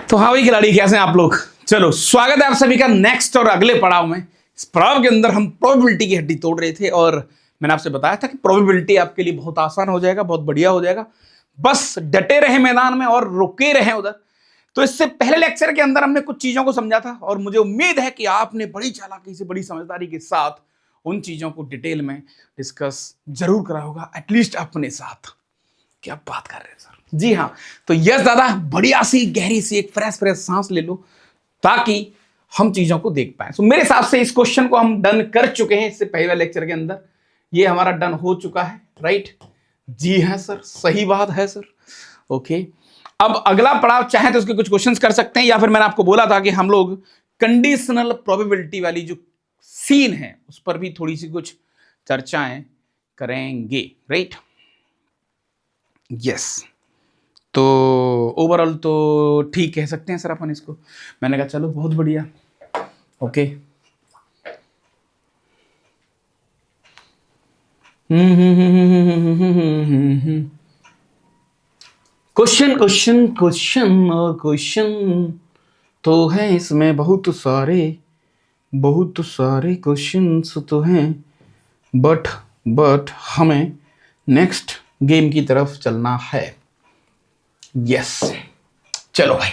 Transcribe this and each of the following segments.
तो हाँ भाई खिलाड़ी, कैसे हैं आप लोग। चलो स्वागत है आप सभी का नेक्स्ट और अगले पड़ाव में। इस पड़ाव के अंदर हम प्रोबेबिलिटी की हड्डी तोड़ रहे थे और मैंने आपसे बताया था कि प्रोबेबिलिटी आपके लिए बहुत आसान हो जाएगा, बहुत बढ़िया हो जाएगा। बस डटे रहे मैदान में और रुके रहे उधर। तो इससे पहले लेक्चर के अंदर हमने कुछ चीजों को समझा था और मुझे उम्मीद है कि आपने बड़ी चालाकी से, बड़ी समझदारी के साथ उन चीजों को डिटेल में डिस्कस जरूर करा होगा, एटलीस्ट अपने साथ। क्या बात कर रहे हैं सर। जी हाँ, तो यस दादा, बढ़िया सी गहरी सी एक फ्रेश सांस ले लो ताकि हम चीजों को देख पाए। तो मेरे हिसाब से इस क्वेश्चन को हम डन कर चुके हैं इससे पहले लेक्चर के अंदर। ये हमारा डन हो चुका है, राइट। जी हाँ सर, सही बात है सर। ओके, अब अगला पड़ाव चाहे तो उसके कुछ क्वेश्चंस कर सकते हैं, या फिर मैंने आपको बोला था कि हम लोग कंडीशनल प्रोबेबिलिटी वाली जो सीन है उस पर भी थोड़ी सी कुछ चर्चाएं करेंगे, राइट। यस, तो ओवरऑल तो ठीक कह सकते हैं सर अपन इसको। मैंने कहा चलो बहुत बढ़िया। ओके, क्वेश्चन क्वेश्चन क्वेश्चन और क्वेश्चन तो है इसमें बहुत सारे क्वेश्चंस तो हैं, बट हमें नेक्स्ट गेम की तरफ चलना है। यस, चलो भाई।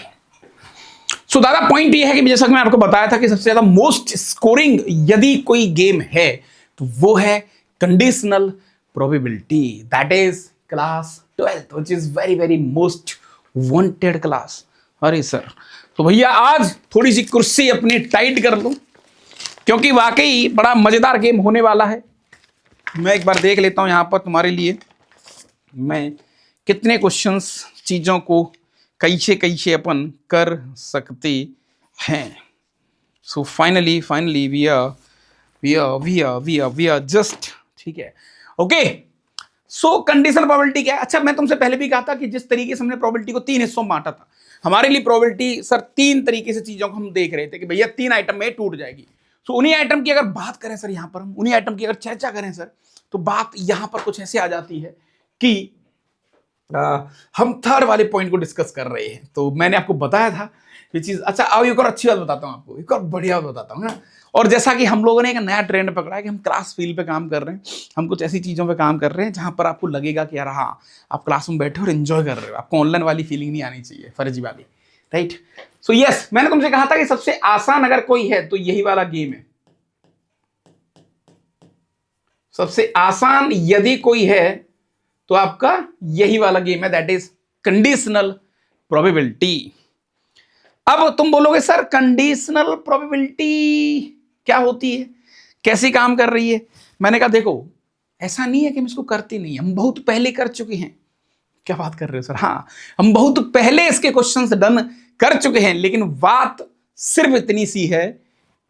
सो दादा पॉइंट ये है कि जैसा कि मैं आपको बताया था कि सबसे ज्यादा मोस्ट स्कोरिंग यदि कोई गेम है तो वो है conditional probability, that is class 12th, which is very very most wanted class. अरे सर, तो भैया आज थोड़ी सी कुर्सी अपनी टाइट कर लो क्योंकि वाकई बड़ा मजेदार गेम होने वाला है। मैं एक बार देख लेता हूं यहां पर तुम्हारे लिए मैं कितने क्वेश्चंस, चीजों को कैसे अपन कर सकते हैं। So finally we are just ठीक है। ओके, सो कंडीशनल प्रोबेबिलिटी क्या है। अच्छा, मैं तुमसे पहले भी कहा था कि जिस तरीके से हमने प्रोबेबिलिटी को 3 हिस्सों में बांटा था, हमारे लिए प्रोबेबिलिटी सर 3 तरीके से चीजों को हम देख रहे थे कि भैया 3 आइटम में टूट जाएगी। सो उन्हीं आइटम की अगर बात करें सर, यहां पर हम उन्हीं आइटम की अगर चर्चा करें सर, तो बात यहां पर कुछ ऐसे आ जाती है कि हम थर्ड वाले पॉइंट को डिस्कस कर रहे हैं। तो मैंने आपको बताया था ये चीज। अच्छा, अब एक और अच्छी बात बताता हूं आपको, एक और बढ़िया बात बताता हूं ना। और जैसा कि हम लोगों ने एक नया ट्रेंड पकड़ा है कि हम क्लास फील्ड पे काम कर रहे हैं, हम कुछ ऐसी चीजों पे काम कर रहे हैं जहां पर आपको लगेगा कि यार हाँ, आप क्लास में बैठे और एंजॉय कर रहे हो, आपको ऑनलाइन वाली फीलिंग नहीं आनी चाहिए, फर्जी वाली, राइट। सो यस, मैंने तुमसे कहा था कि सबसे आसान अगर कोई है तो यही वाला गेम है। सबसे आसान यदि कोई है तो आपका यही वाला गेम है, दैट इज कंडीशनल प्रोबेबिलिटी। अब तुम बोलोगे सर कंडीशनल प्रोबेबिलिटी क्या होती है, कैसे काम कर रही है। मैंने कहा देखो, ऐसा नहीं है कि हम इसको करते नहीं, हम बहुत पहले कर चुके हैं। क्या बात कर रहे हो सर। हाँ, हम बहुत पहले इसके क्वेश्चंस डन कर चुके हैं, लेकिन बात सिर्फ इतनी सी है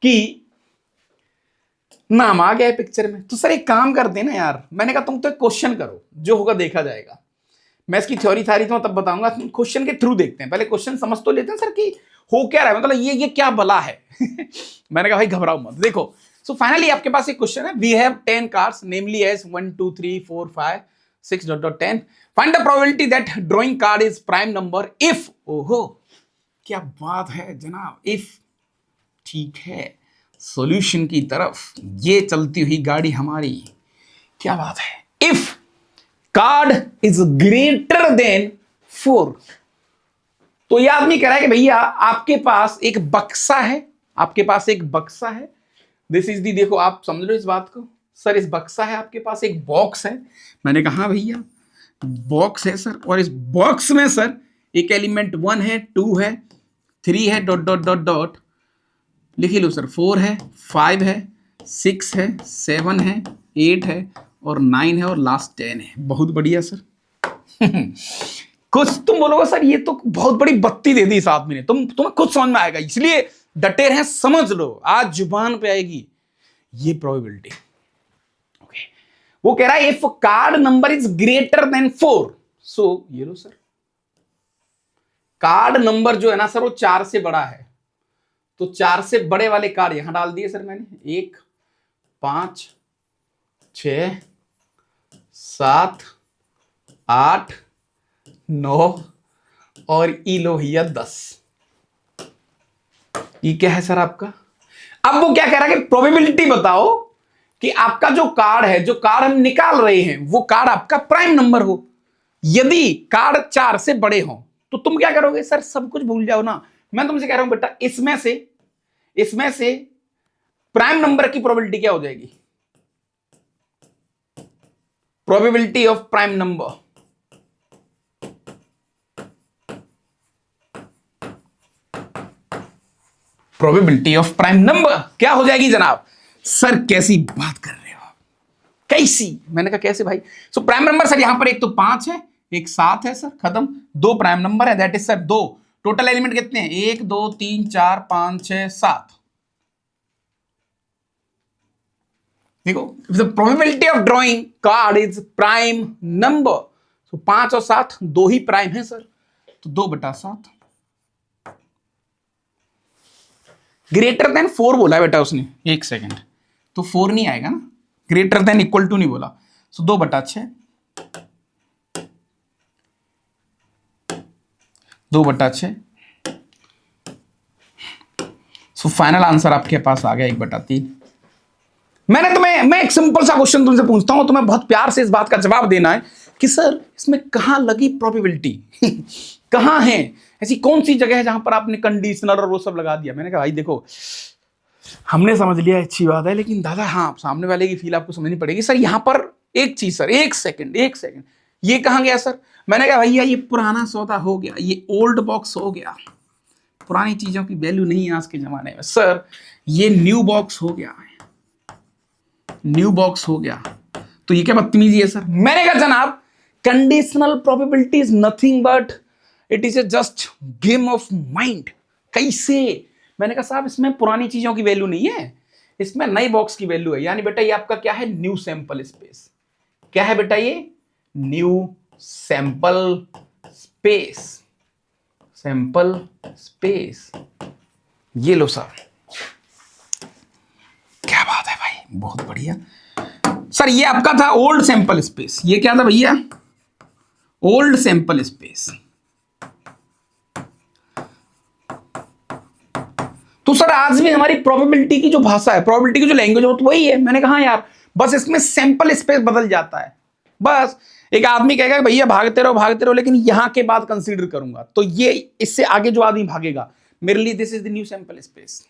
कि नाम आ गया है पिक्चर में। तो सर एक काम कर देना यार, मैंने कहा तुम तो एक क्वेश्चन करो, जो होगा देखा जाएगा। मैं इसकी थ्योरी थारी तो तब बताऊंगा, क्वेश्चन के थ्रू देखते हैं, पहले क्वेश्चन समझ तो लेते हैं सर कि हो क्या रहा है, मतलब ये क्या बला है। मैंने कहा भाई घबराओ मत। देखो, सो फाइनली आपके पास एक क्वेश्चन है, we have 10 cards namely as 1 2 3 4 5 6 .10 find the probability that drawing card is prime number if. ओहो, क्या बात है जनाब, इफ। ठीक है, सॉल्यूशन की तरफ ये चलती हुई गाड़ी हमारी। क्या बात है, if card is greater than 4। तो ये आदमी कह रहा है कि भैया आपके पास एक बक्सा है, आपके पास एक बक्सा है। दिस इज दी, देखो आप समझ लो इस बात को सर, इस बक्सा है, आपके पास एक बॉक्स है। मैंने कहा भैया बॉक्स है सर, और इस बॉक्स में सर एक एलिमेंट 1 है, 2 है, 3 है, डॉट लिख लो सर, 4 है, 5 है, 6 है, 7 है, 8 है और 9 है और लास्ट 10 है। बहुत बढ़िया सर। कुछ तुम बोलोगे सर ये तो बहुत बड़ी बत्ती दे दी इस आदमी ने, तुम्हें खुद समझ में आएगा, इसलिए डटे रहे, समझ लो, आज जुबान पे आएगी ये प्रोबेबिलिटी। ओके, वो कह रहा है if card number is greater than 4। सो ये लो सर, कार्ड नंबर जो है ना सर वो 4 से बड़ा है, तो 4 से बड़े वाले कार्ड यहां डाल दिए सर मैंने, 1 5 6 7 8 9 और ई लो भैया 10। ये क्या है सर आपका? अब वो क्या कह रहा है कि प्रोबेबिलिटी बताओ कि आपका जो कार्ड है, जो कार्ड हम निकाल रहे हैं, वो कार्ड आपका प्राइम नंबर हो। यदि कार्ड 4 से बड़े हो तो तुम क्या करोगे? सर सब कुछ भूल जाओ ना। मैं तुमसे कह रहा हूं बेटा, इसमें से प्राइम नंबर की प्रोबेबिलिटी क्या हो जाएगी? Probability of prime number, probability of prime number क्या हो जाएगी जनाब? सर कैसी बात कर रहे हो आप? कैसी? मैंने कहा कैसे भाई? सो प्राइम नंबर सर यहां पर एक तो 5 है, एक 7 है सर, खत्म। 2 प्राइम नंबर है, that is sir 2। Total element कितने हैं? 1 2 3 4 5 6 7। देखो, the probability of drawing card is prime number. तो 5 और 7 दो ही प्राइम है सर, तो 2/7। ग्रेटर देन 4 बोला है बेटा उसने, एक सेकेंड, तो 4 नहीं आएगा ना, ग्रेटर देन इक्वल टू नहीं बोला। सो 2/6, 2/6। सो फाइनल आंसर आपके पास आ गया 1/3। मैं एक सिंपल सा क्वेश्चन तुमसे पूछता हूं, तुम्हें बहुत प्यार से इस बात का जवाब देना है कि सर इसमें कहां लगी प्रोबेबिलिटी? कहां है ऐसी कौन सी जगह है जहां पर आपने कंडीशनल और वो सब लगा दिया? मैंने कहा भाई देखो, हमने समझ लिया, अच्छी बात है, लेकिन दादा हाँ, सामने वाले की फील आपको समझनी पड़ेगी। सर यहां पर एक चीज सर, एक सेकंड, ये कहां गया सर? मैंने कहा भैया ये पुराना सौदा हो गया, ये ओल्ड बॉक्स हो गया, पुरानी चीजों की वैल्यू नहीं है आज के जमाने में। सर ये न्यू बॉक्स हो गया, न्यू बॉक्स हो गया, तो ये क्या बदतमीजी है सर? मैंने कहा जनाब, conditional probability is nothing but it is a just game of mind. कैसे? मैंने कहा साहब इसमें पुरानी चीजों की वैल्यू नहीं है, इसमें नई बॉक्स की वैल्यू है। यानी बेटा ये आपका क्या है? New sample space. क्या है बेटा ये? New sample space, sample space. ये लो सर, क्या बात है भाई, बहुत बढ़िया सर। ये आपका था ओल्ड सैंपल स्पेस। ये क्या था भैया? Old sample space. तो सर आज भी हमारी प्रोबेबिलिटी की जो भाषा है, प्रोबेबिलिटी की जो लैंग्वेज है, तो वही है। मैंने कहा यार, बस इसमें सैंपल स्पेस बदल जाता है। बस एक आदमी कहेगा कि भैया भागते रहो, लेकिन यहां के बाद कंसीडर करूंगा, तो ये इससे आगे जो आदमी भागेगा, मेरे लिए this is the new sample space.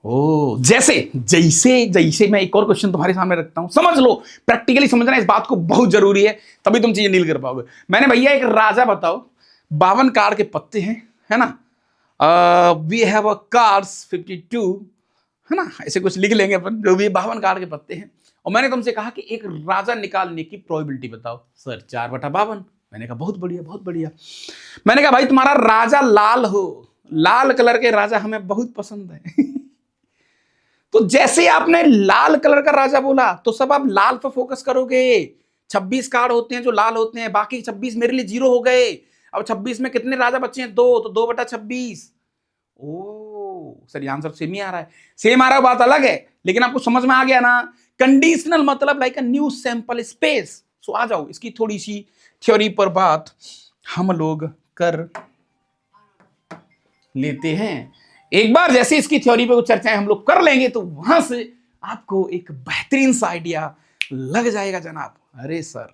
ओ जैसे जैसे जैसे मैं एक और क्वेश्चन तुम्हारे सामने रखता हूं, समझ लो, प्रैक्टिकली समझना इस बात को बहुत जरूरी है, तभी तुम चीजें डील कर पाओगे। मैंने भैया एक राजा बताओ, 52 कार्ड के पत्ते हैं, है ना, वी हैव अ कार्ड्स 52, है ना, ऐसे कुछ लिख लेंगे अपन, जो भी 52 कार्ड के पत्ते हैं। और मैंने तुमसे कहा कि एक राजा निकालने की प्रोबेबिलिटी बताओ। सर 4/52। मैंने कहा बहुत बढ़िया, बहुत बढ़िया। मैंने कहा भाई तुम्हारा राजा लाल हो, लाल कलर के राजा हमें बहुत पसंद है। तो जैसे आपने लाल कलर का राजा बोला, तो सब आप लाल पर फोकस करोगे। 26 कार्ड होते हैं जो लाल होते हैं, बाकी 26 मेरे लिए 0 हो गए। अब 26 में कितने राजा बचे हैं? 2, तो 2/26। ओ सर, आंसर सेम ही आ रहा है। सेम आ रहा है बात अलग है, लेकिन आपको समझ में आ गया ना? कंडीशनल मतलब like a new sample space. So आ जाओ, इसकी थोड़ी सी थ्योरी पर बात हम लोग कर लेते हैं एक बार। जैसे इसकी थ्योरी पे कुछ चर्चाएं हम लोग कर लेंगे, तो वहां से आपको एक बेहतरीन सा आइडिया लग जाएगा जनाब। अरे सर,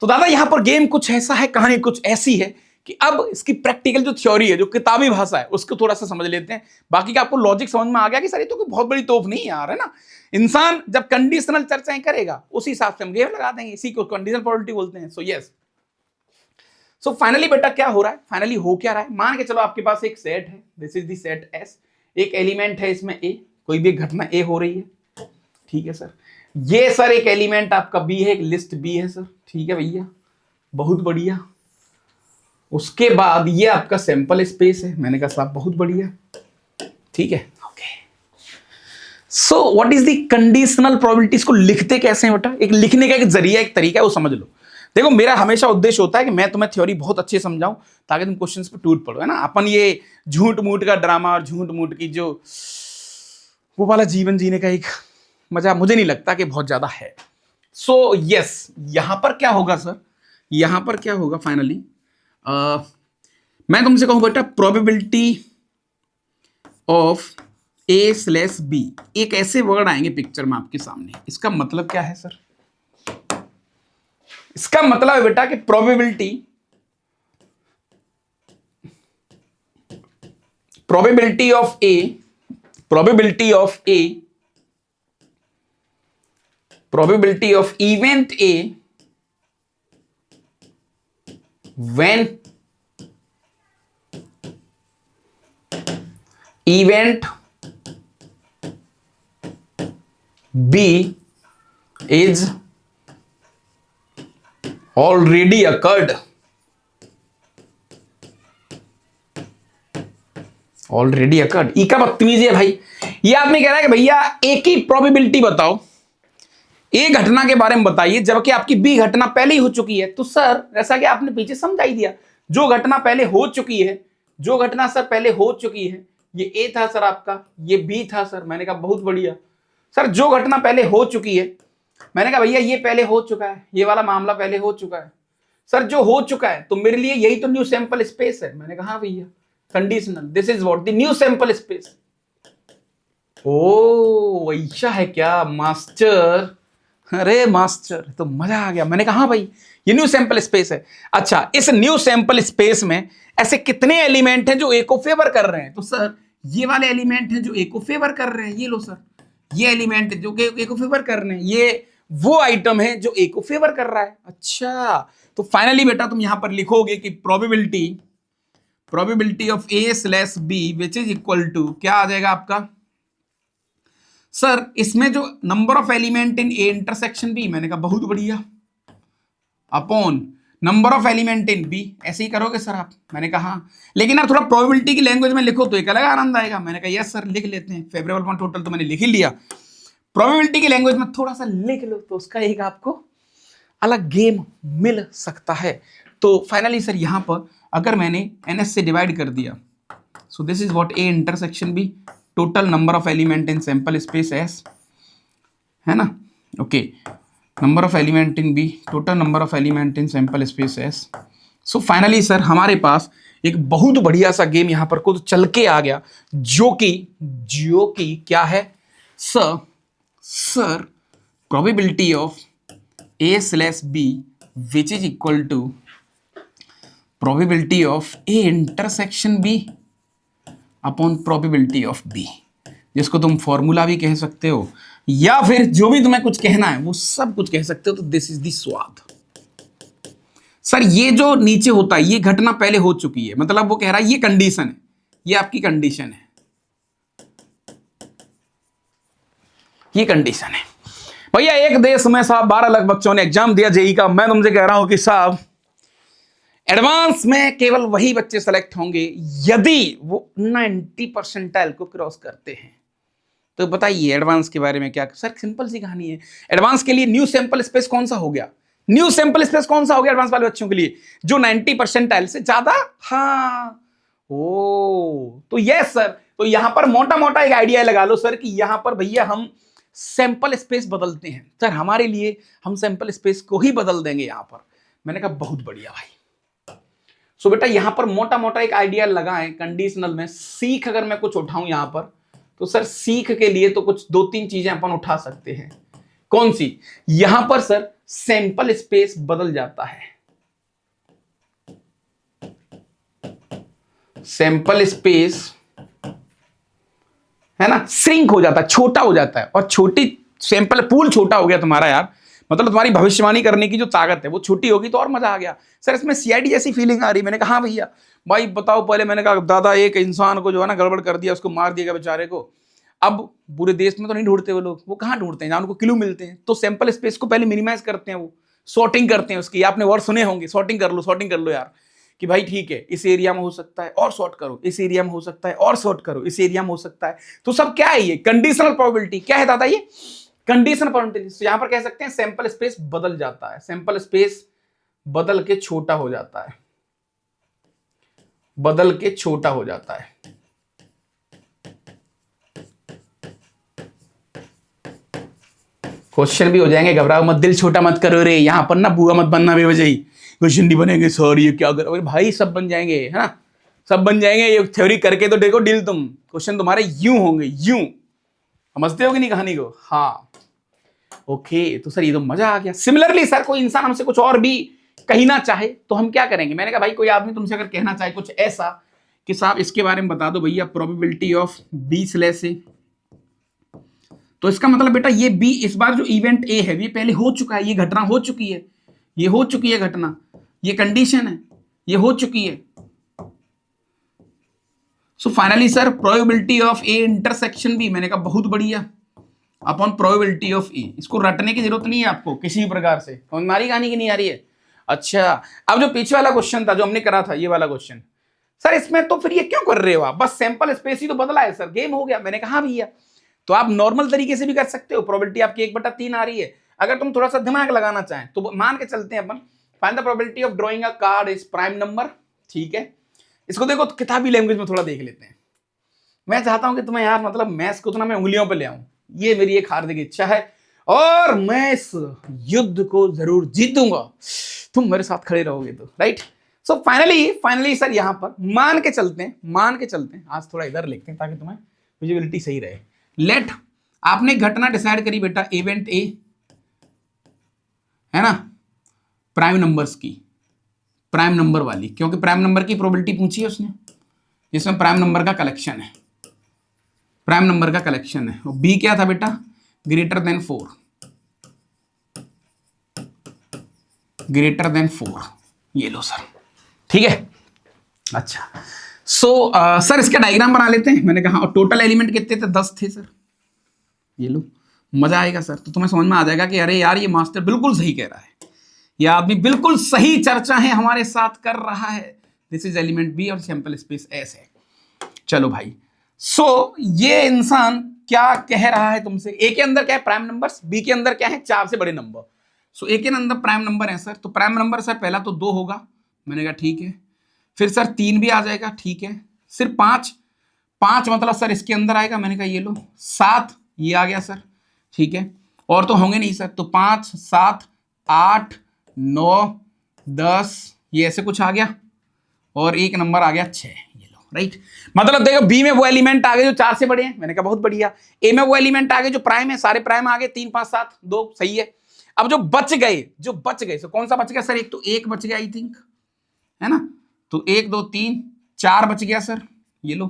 तो दादा यहां पर गेम कुछ ऐसा है, कहानी कुछ ऐसी है कि अब इसकी प्रैक्टिकल जो थ्योरी है, जो किताबी भाषा है, उसको थोड़ा सा समझ लेते हैं। बाकी का आपको लॉजिक समझ में आ गया कि सर ये तो कोई बहुत बड़ी तोफ नहीं है यार, है ना। इंसान जब कंडीशनल चर्चाएं करेगा, उसी हिसाब से हम गेम लगा देंगे, इसी को कंडीशनल प्रोबेबिलिटी बोलते हैं। सो यस, सो फाइनली बेटा क्या हो रहा है, फाइनली हो क्या रहा है? मान के चलो आपके पास एक सेट है, this is the set S, एक एलिमेंट है इसमें ए, कोई भी घटना ए हो रही है, ठीक है सर। ये सर एक एलिमेंट आपका बी है, एक लिस्ट बी है सर, ठीक है भैया, बहुत बढ़िया। उसके बाद ये आपका सैंपल स्पेस है, मैंने कहा साहब बहुत बढ़िया, ठीक है, okay. So what is the conditional probabilities को लिखते कैसे हैं बेटा? एक लिखने का एक जरिया, एक तरीका है, वो समझ लो। देखो मेरा हमेशा उद्देश्य होता है कि मैं तुम्हें थ्योरी बहुत अच्छे समझाऊं, ताकि तुम क्वेश्चंस पे टूट पड़ो, है ना। अपन ये झूठ मूठ का ड्रामा और झूठ मूठ की जो वो वाला जीवन जीने का एक मजा मुझे नहीं लगता कि बहुत ज्यादा है। सो यस, यहां पर क्या होगा सर, यहां पर क्या होगा फाइनली, मैं तुमसे कहूं बेटा प्रोबेबिलिटी ऑफ A/B, एक ऐसे वर्ड आएंगे पिक्चर में आपके सामने, इसका मतलब क्या है सर? इसका मतलब है बेटा कि probability of A, probability of event A when event B is already occurred, ई का बदतमीजी है भाई। ये आदमी कह रहा है कि भैया ए की प्रोबेबिलिटी बताओ, ए घटना के बारे में बताइए, जबकि आपकी बी घटना पहले ही हो चुकी है। तो सर जैसा कि आपने पीछे समझा ही दिया, जो घटना पहले हो चुकी है, जो घटना सर पहले हो चुकी है, ये ए था सर आपका, ये बी था सर। मैंने कहा बहुत बढ़िया सर, जो घटना पहले हो चुकी है, मैंने कहा भैया ये पहले हो चुका है, ये वाला मामला पहले हो चुका है सर। जो हो चुका है तो मेरे लिए यही तो न्यू सैंपल स्पेस है। मैंने कहा हाँ भैया, conditional, this is what the new sample space. ओ ऐसा है क्या मास्टर? अरे मास्टर तो मजा आ गया। मैंने कहा हाँ भाई ये न्यू सैंपल स्पेस है। अच्छा, इस न्यू सैंपल स्पेस में ऐसे कितने एलिमेंट हैं जो ए को फेवर कर रहे हैं? तो सर ये वाले एलिमेंट हैं जो ए को फेवर कर रहे हैं, ये लो सर, ये एलिमेंट जो ए को फेवर कर रहे हैं, ये वो आइटम है जो ए को फेवर कर रहा है। अच्छा, तो फाइनली बेटा तुम यहां पर लिखोगे कि probability of A/B which is equal to क्या आ जाएगा आपका सर? इसमें जो number of element in A intersection B, मैंने कहा बहुत बढ़िया, upon number of element in B. ऐसे ही करोगे सर आप? मैंने कहा हाँ, लेकिन आप थोड़ा प्रोबेबिलिटी की लैंग्वेज में लिखो तो एक अलग आनंद आएगा। मैंने कहा यस सर लिख लेते हैं, फेवरेबल वन टोटल तो मैंने लिख ही लिया, प्रोबेबिलिटी की लैंग्वेज में थोड़ा सा लिख लो तो उसका एक आपको अलग गेम मिल सकता है। तो फाइनली सर यहां पर अगर मैंने NS से डिवाइड कर दिया, so this is what A intersection B, total number of element in sample space S, है ना? Okay, number of element in B, total number of element in sample space S. So finally sir हमारे पास एक बहुत बढ़िया सा game यहां पर खुद चल के आ गया, जो कि क्या है sir probability of A/B which is equal to probability of A intersection B upon probability of B, जिसको तुम फॉर्मूला भी कह सकते हो या फिर जो भी तुम्हें कुछ कहना है वो सब कुछ कह सकते हो। तो दिस इज द स्वाद सर। ये जो नीचे होता है ये घटना पहले हो चुकी है, मतलब वो कह रहा है ये कंडीशन है, ये आपकी कंडीशन है, ये कंडीशन है। भैया एक देश में साहब 12 लाख बच्चों ने एग्जाम दिया जेई का। मैं तुमसे कह रहा हूं कि साहब एडवांस में केवल वही बच्चे सेलेक्ट होंगे यदि वो 90 परसेंटाइल को क्रॉस करते हैं। तो बताइए एडवांस के बारे में क्या सर? सिंपल सी कहानी है, एडवांस के लिए न्यू सैंपल स्पेस कौन सा हो गया? न्यू सैंपल स्पेस कौन सा हो गया एडवांस वाले बच्चों के लिए? जो 90 परसेंटाइल से ज्यादा। हाँ, ओ तो यस सर, तो यहां पर मोटा मोटा एक आइडिया लगा लो सर कि यहां पर भैया हम सैंपल स्पेस बदलते हैं सर, हमारे लिए हम सैंपल स्पेस को ही बदल देंगे यहां पर। मैंने कहा बहुत बढ़िया भाई। सो बेटा यहां पर मोटा मोटा एक आइडिया लगाएं कंडीशनल में। सीख अगर मैं कुछ उठाऊं यहां पर तो सर सीख के लिए तो कुछ 2-3 चीजें अपन उठा सकते हैं। कौन सी? यहां पर सर सैंपल स्पेस बदल जाता है, सैंपल स्पेस है ना, श्रिंक हो जाता है, छोटा हो जाता है। और छोटी सैंपल पूल छोटा हो गया तुम्हारा यार, मतलब तुम्हारी भविष्यवाणी करने की जो ताकत है वो छोटी होगी तो और मजा आ गया सर। इसमें CID जैसी फीलिंग आ रही। मैंने कहा हाँ भैया भाई बताओ पहले। मैंने कहा दादा एक इंसान को जो है ना गड़बड़ कर दिया, उसको मार दिया बेचारे को। अब पूरे देश में तो नहीं ढूंढते वो लोग, वो कहाँ ढूंढते हैं जहाँ उनको क्लू मिलते हैं। तो सैंपल स्पेस को पहले मिनिमाइज करते हैं, वो सॉर्टिंग करते हैं उसकी। आपने वर्ड सुने होंगे, सॉर्टिंग कर लो यार, कि भाई ठीक है इस एरिया में हो सकता है और सॉर्ट करो, इस एरिया में हो सकता है और सॉर्ट करो, इस एरिया में हो सकता है। तो सब क्या है ये? Conditional probability. क्या है दादा ये? Conditional probability. तो यहां पर कह सकते हैं सैंपल स्पेस बदल जाता है, सैंपल स्पेस बदल के छोटा हो जाता है, बदल के छोटा हो जाता है। क्वेश्चन भी हो जाएंगे, घबराओ मत, दिल छोटा मत करो रे। यहां पर ना बुआ मत बनना बेवजही, क्वेश्चन नहीं बनेंगे सर ये क्या करो। भाई सब बन जाएंगे, है ना? सब बन जाएंगे। ये थ्योरी करके तो देखो डील, तुम क्वेश्चन तुम्हारे यूं होंगे, यूं। समझते हो कि नहीं कहानी को? हाँ ओके, तो सर ये तो मजा आ गया। सिमिलरली सर कोई इंसान हमसे कुछ और भी कहना चाहे तो हम क्या करेंगे? मैंने कहा भाई कोई आदमी तुमसे अगर कहना चाहे कुछ ऐसा कि साहब इसके बारे में बता दो भैया, प्रोबेबिलिटी ऑफ B/A, तो इसका मतलब बेटा ये बी, इस बार जो इवेंट ए है ये पहले हो चुका है, ये घटना हो चुकी है, ये हो चुकी है घटना, ये कंडीशन है, ये हो चुकी है। So finally sir probability of A intersection B, मैंने कहा बहुत बढ़िया, अपॉन प्रोबेबिलिटी ऑफ ए। इसको रटने की जरूरत नहीं है आपको किसी भी प्रकार से। हमारी कहानी की नहीं आ रही है? अच्छा, अब जो पीछे वाला क्वेश्चन था जो हमने करा था, ये वाला क्वेश्चन, सर इसमें तो फिर ये क्यों कर रहे हो आप? बस सैंपल स्पेस ही तो बदला है सर, गेम हो गया। मैंने कहा भैया तो आप नॉर्मल तरीके से भी कर सकते हो। प्रोबेबिलिटी आपकी 1/3 आ रही है, अगर तुम थोड़ा सा दिमाग लगाना चाहें तो मान के चलते हैं अपन, find the probability of drawing a card is prime number. ठीक है, इसको देखो किताबी लैंग्वेज में थोड़ा देख लेते हैं। मैं चाहता हूं कि तुम्हें यार मतलब मैथ्स को तो ना मैं उंगलियों पे ले आऊं, ये मेरी एक हार्दिक इच्छा है, और मैं इस युद्ध को जरूर जीतूंगा, तुम मेरे साथ खड़े रहोगे तो। राइट, सो फाइनली सर यहां पर मान के चलते हैं, आज थोड़ा इधर लिखते हैं ताकि तुम्हें विजिबिलिटी सही रहे। लेट, आपने घटना डिसाइड करी बेटा, इवेंट ए है ना, प्राइम नंबर्स की, प्राइम नंबर वाली, क्योंकि प्राइम नंबर की प्रोबेबिलिटी पूछी है उसने, जिसमें प्राइम नंबर का कलेक्शन है, प्राइम नंबर का कलेक्शन है। और बी क्या था बेटा? Greater than 4, greater than 4। ये लो सर, ठीक है। अच्छा सो सर इसका डायग्राम बना लेते हैं। मैंने कहा टोटल एलिमेंट कितने थे? 10 थे सर। ये लो, मजा आएगा सर, तो तुम्हें समझ में आ जाएगा कि अरे यार ये मास्टर बिल्कुल सही कह रहा है, ये आदमी बिल्कुल सही चर्चा है हमारे साथ कर रहा है। दिस इज एलिमेंट बी और सैंपल स्पेस एस है। चलो भाई, सो ये इंसान क्या कह रहा है तुमसे? ए के अंदर क्या है? Prime numbers. बी के अंदर क्या है? 4 से बड़े नंबर। सो ए के अंदर प्राइम नंबर है सर, तो प्राइम नंबर सर पहला तो 2 होगा। मैंने कहा ठीक है, फिर सर 3 भी आ जाएगा, ठीक है, सिर्फ 5 मतलब सर इसके अंदर आएगा। मैंने कहा ये लो 7, ये आ गया सर, ठीक है, और तो होंगे नहीं सर, तो 5, 7, 8, 9, 10, ये ऐसे कुछ आ गया, और एक नंबर आ गया 6। ये लो, राइट, मतलब देखो बी में वो एलिमेंट आ गए जो 4 से बड़े हैं। मैंने कहा बहुत बढ़िया। ए में वो एलिमेंट आ गए जो प्राइम है, सारे प्राइम आ गए, 3, 5, 7, 2, सही है। अब जो बच गए सो कौन सा बच गया सर? एक तो 1 बच गया आई थिंक, है ना, तो 1, 2, 3, 4 बच गया सर। ये लो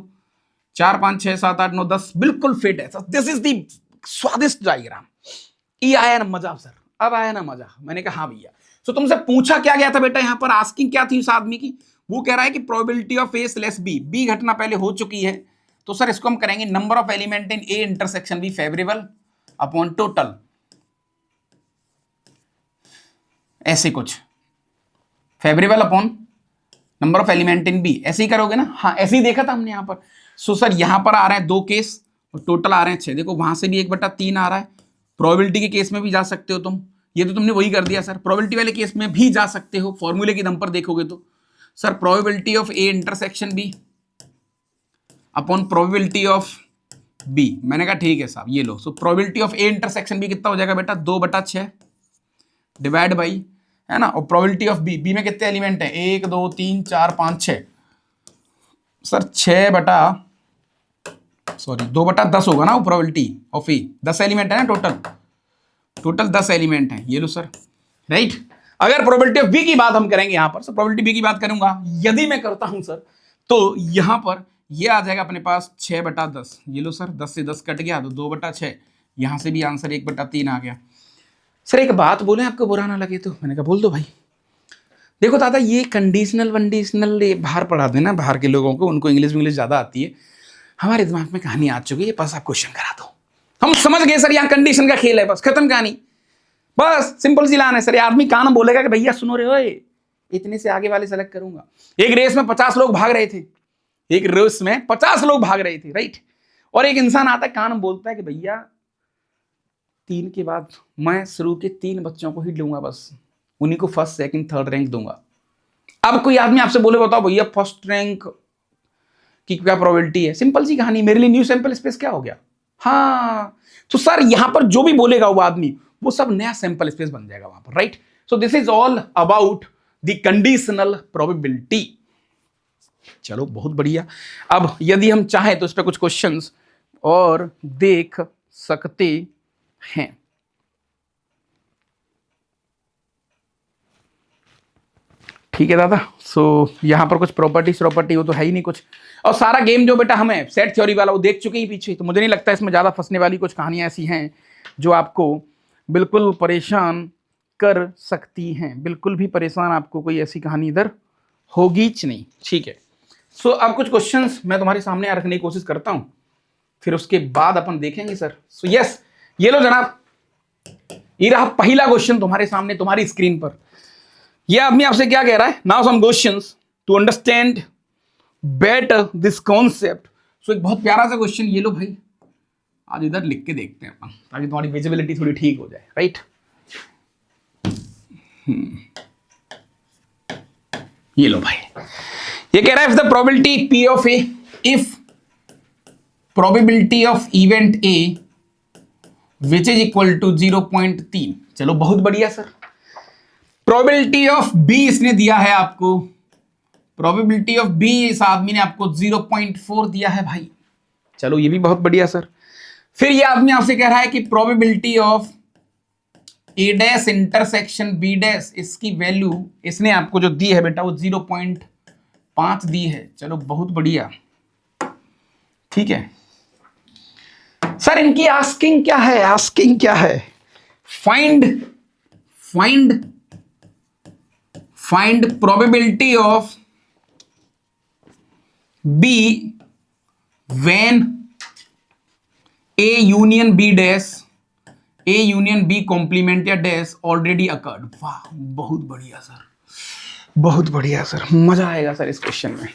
4, 5, 6, 7, 8, 9, 10 बिल्कुल फिट है। दिस इज दी स्वादिष्ट डायग्राम। ये आया ना मजा सर, अब आया ना मजा। मैंने कहा हाँ भैया। सो तुमसे पूछा क्या गया था बेटा? यहां पर आस्किंग क्या थी उस आदमी की? वो कह रहा है कि probability of A slash B, B घटना पहले हो चुकी है, तो सर इसको हम करेंगे number of element in A intersection B favourable upon total, ऐसे कुछ, favourable upon number of element in B, ऐसे ही करोगे ना? हाँ ऐसे ही देखा था हमने यहाँ पर। सो सर यहाँ पर आ रहे हैं 2 केस और टोटल आ रहे हैं 6। देखो वहां से भी 1/3 आ रहा है। प्रोबेबिलिटी के केस में भी जा सकते हो तुम, ये तो तुमने वही कर दिया सर। प्रोबेबिलिटी वाले केस में भी जा सकते हो, फॉर्मूले के दम पर देखोगे तो sir probability of A intersection B upon probability of B. मैंने कहा ठीक है साहब, ये लो। So probability of A intersection B कितना हो जाएगा बेटा? 2/6 डिवाइड बाई, है ना, और प्रोबेबिलिटी ऑफ बी, बी में कितने एलिमेंट हैं? 1, 2, 3, 4, 5, 6 सर 2/10 होगा ना वो प्रोबेबिलिटी ऑफ ए। 10 एलिमेंट है ना टोटल 10 एलिमेंट हैं। ये लो सर, राइट। अगर प्रोबेबिलिटी ऑफ बी की बात हम करेंगे यहां पर, सर प्रोबेबिलिटी बी की बात करूंगा, यदि मैं करता हूं सर, तो यहां पर ये आ जाएगा अपने पास 6/10। ये लो सर, 10 से 10 कट गया तो 2/6, यहां से भी आंसर 1/3 आ गया। सर एक बात बोले, आपको बुरा ना लगे तो? मैंने कहा बोल दो भाई। देखो दादा, ये कंडीशनल वंडीशनल ये बाहर पढ़ा देना, बाहर के लोगों को, उनको इंग्लिश ज़्यादा आती है। हमारे दिमाग में कहानी आ चुकी है, बस आप क्वेश्चन करा दो, हम समझ गए सर यहाँ कंडीशन का खेल है, बस खत्म कहानी, बस सिंपल सी लान है सर। ये आदमी कान बोलेगा कि भैया सुनो रे ओए, इतने से आगे वाले सेलेक्ट करूंगा। एक रेस में 50 लोग भाग रहे थे, एक रेस में 50 लोग भाग रहे थे, राइट। और एक इंसान आता है, कान बोलता है कि भैया 3 के बाद मैं शुरू के 3 बच्चों को ही लूंगा, बस उन्हीं को फर्स्ट सेकंड थर्ड रैंक दूंगा। अब कोई आदमी आपसे बोले बताओ भैया फर्स्ट रैंक की क्या प्रोबेबिलिटी है? सिंपल सी कहानी, मेरे लिए न्यू सैंपल स्पेस क्या हो गया? हाँ, तो सर यहां पर जो भी बोलेगा वो आदमी, वो सब नया सैंपल स्पेस बन जाएगा वहां पर, right. So this is all about the conditional probability. चलो बहुत बढ़िया। अब यदि हम चाहें तो इस पर कुछ क्वेश्चंस और देख सकते हैं। ठीक है दादा। सो यहाँ पर कुछ प्रॉपर्टी वो तो है ही नहीं कुछ, और सारा गेम जो बेटा हमें सेट थ्योरी वाला वो देख चुके ही पीछे, तो मुझे नहीं लगता इसमें ज़्यादा फंसने वाली कुछ कहानियाँ ऐसी हैं जो आपको बिल्कुल परेशान कर सकती हैं। बिल्कुल भी परेशान आपको कोई ऐसी कहानी इधर होगी नहीं। ठीक है। सो अब कुछ क्वेश्चंस मैं तुम्हारे सामने रखने की कोशिश करता हूँ, फिर उसके बाद अपन देखेंगे सर। सो यस, ये लो जनाब, ये रहा पहला क्वेश्चन तुम्हारे सामने तुम्हारी स्क्रीन पर। यह आदमी आपसे क्या कह रहा है, now some questions to understand better this concept. So एक बहुत प्यारा सा क्वेश्चन, ये लो भाई, आज इधर लिख के देखते हैं अपन, ताकि तुम्हारी विजिबिलिटी थोड़ी ठीक हो जाए, राइट। ये लो भाई, ये कह रहा है if the probability P of A, if probability of event A which is equal to 0.3। चलो बहुत बढ़िया सर। प्रोबेबिलिटी ऑफ बी इसने दिया है आपको, प्रोबेबिलिटी ऑफ बी इस आदमी ने आपको 0.4 दिया है भाई। चलो ये भी बहुत बढ़िया सर। फिर ये आदमी आपसे कह रहा है कि probability of A dash intersection B dash, इसकी वैल्यू इसने आपको जो दी है बेटा वो 0.5 दी है। चलो बहुत बढ़िया, ठीक है सर। इनकी आस्किंग क्या है, आस्किंग क्या है, find probability of B when A union B dash, A union B complement या डैश ऑलरेडी अकर्ड। वाह बहुत बढ़िया सर, बहुत बढ़िया सर, मजा आएगा सर इस क्वेश्चन में,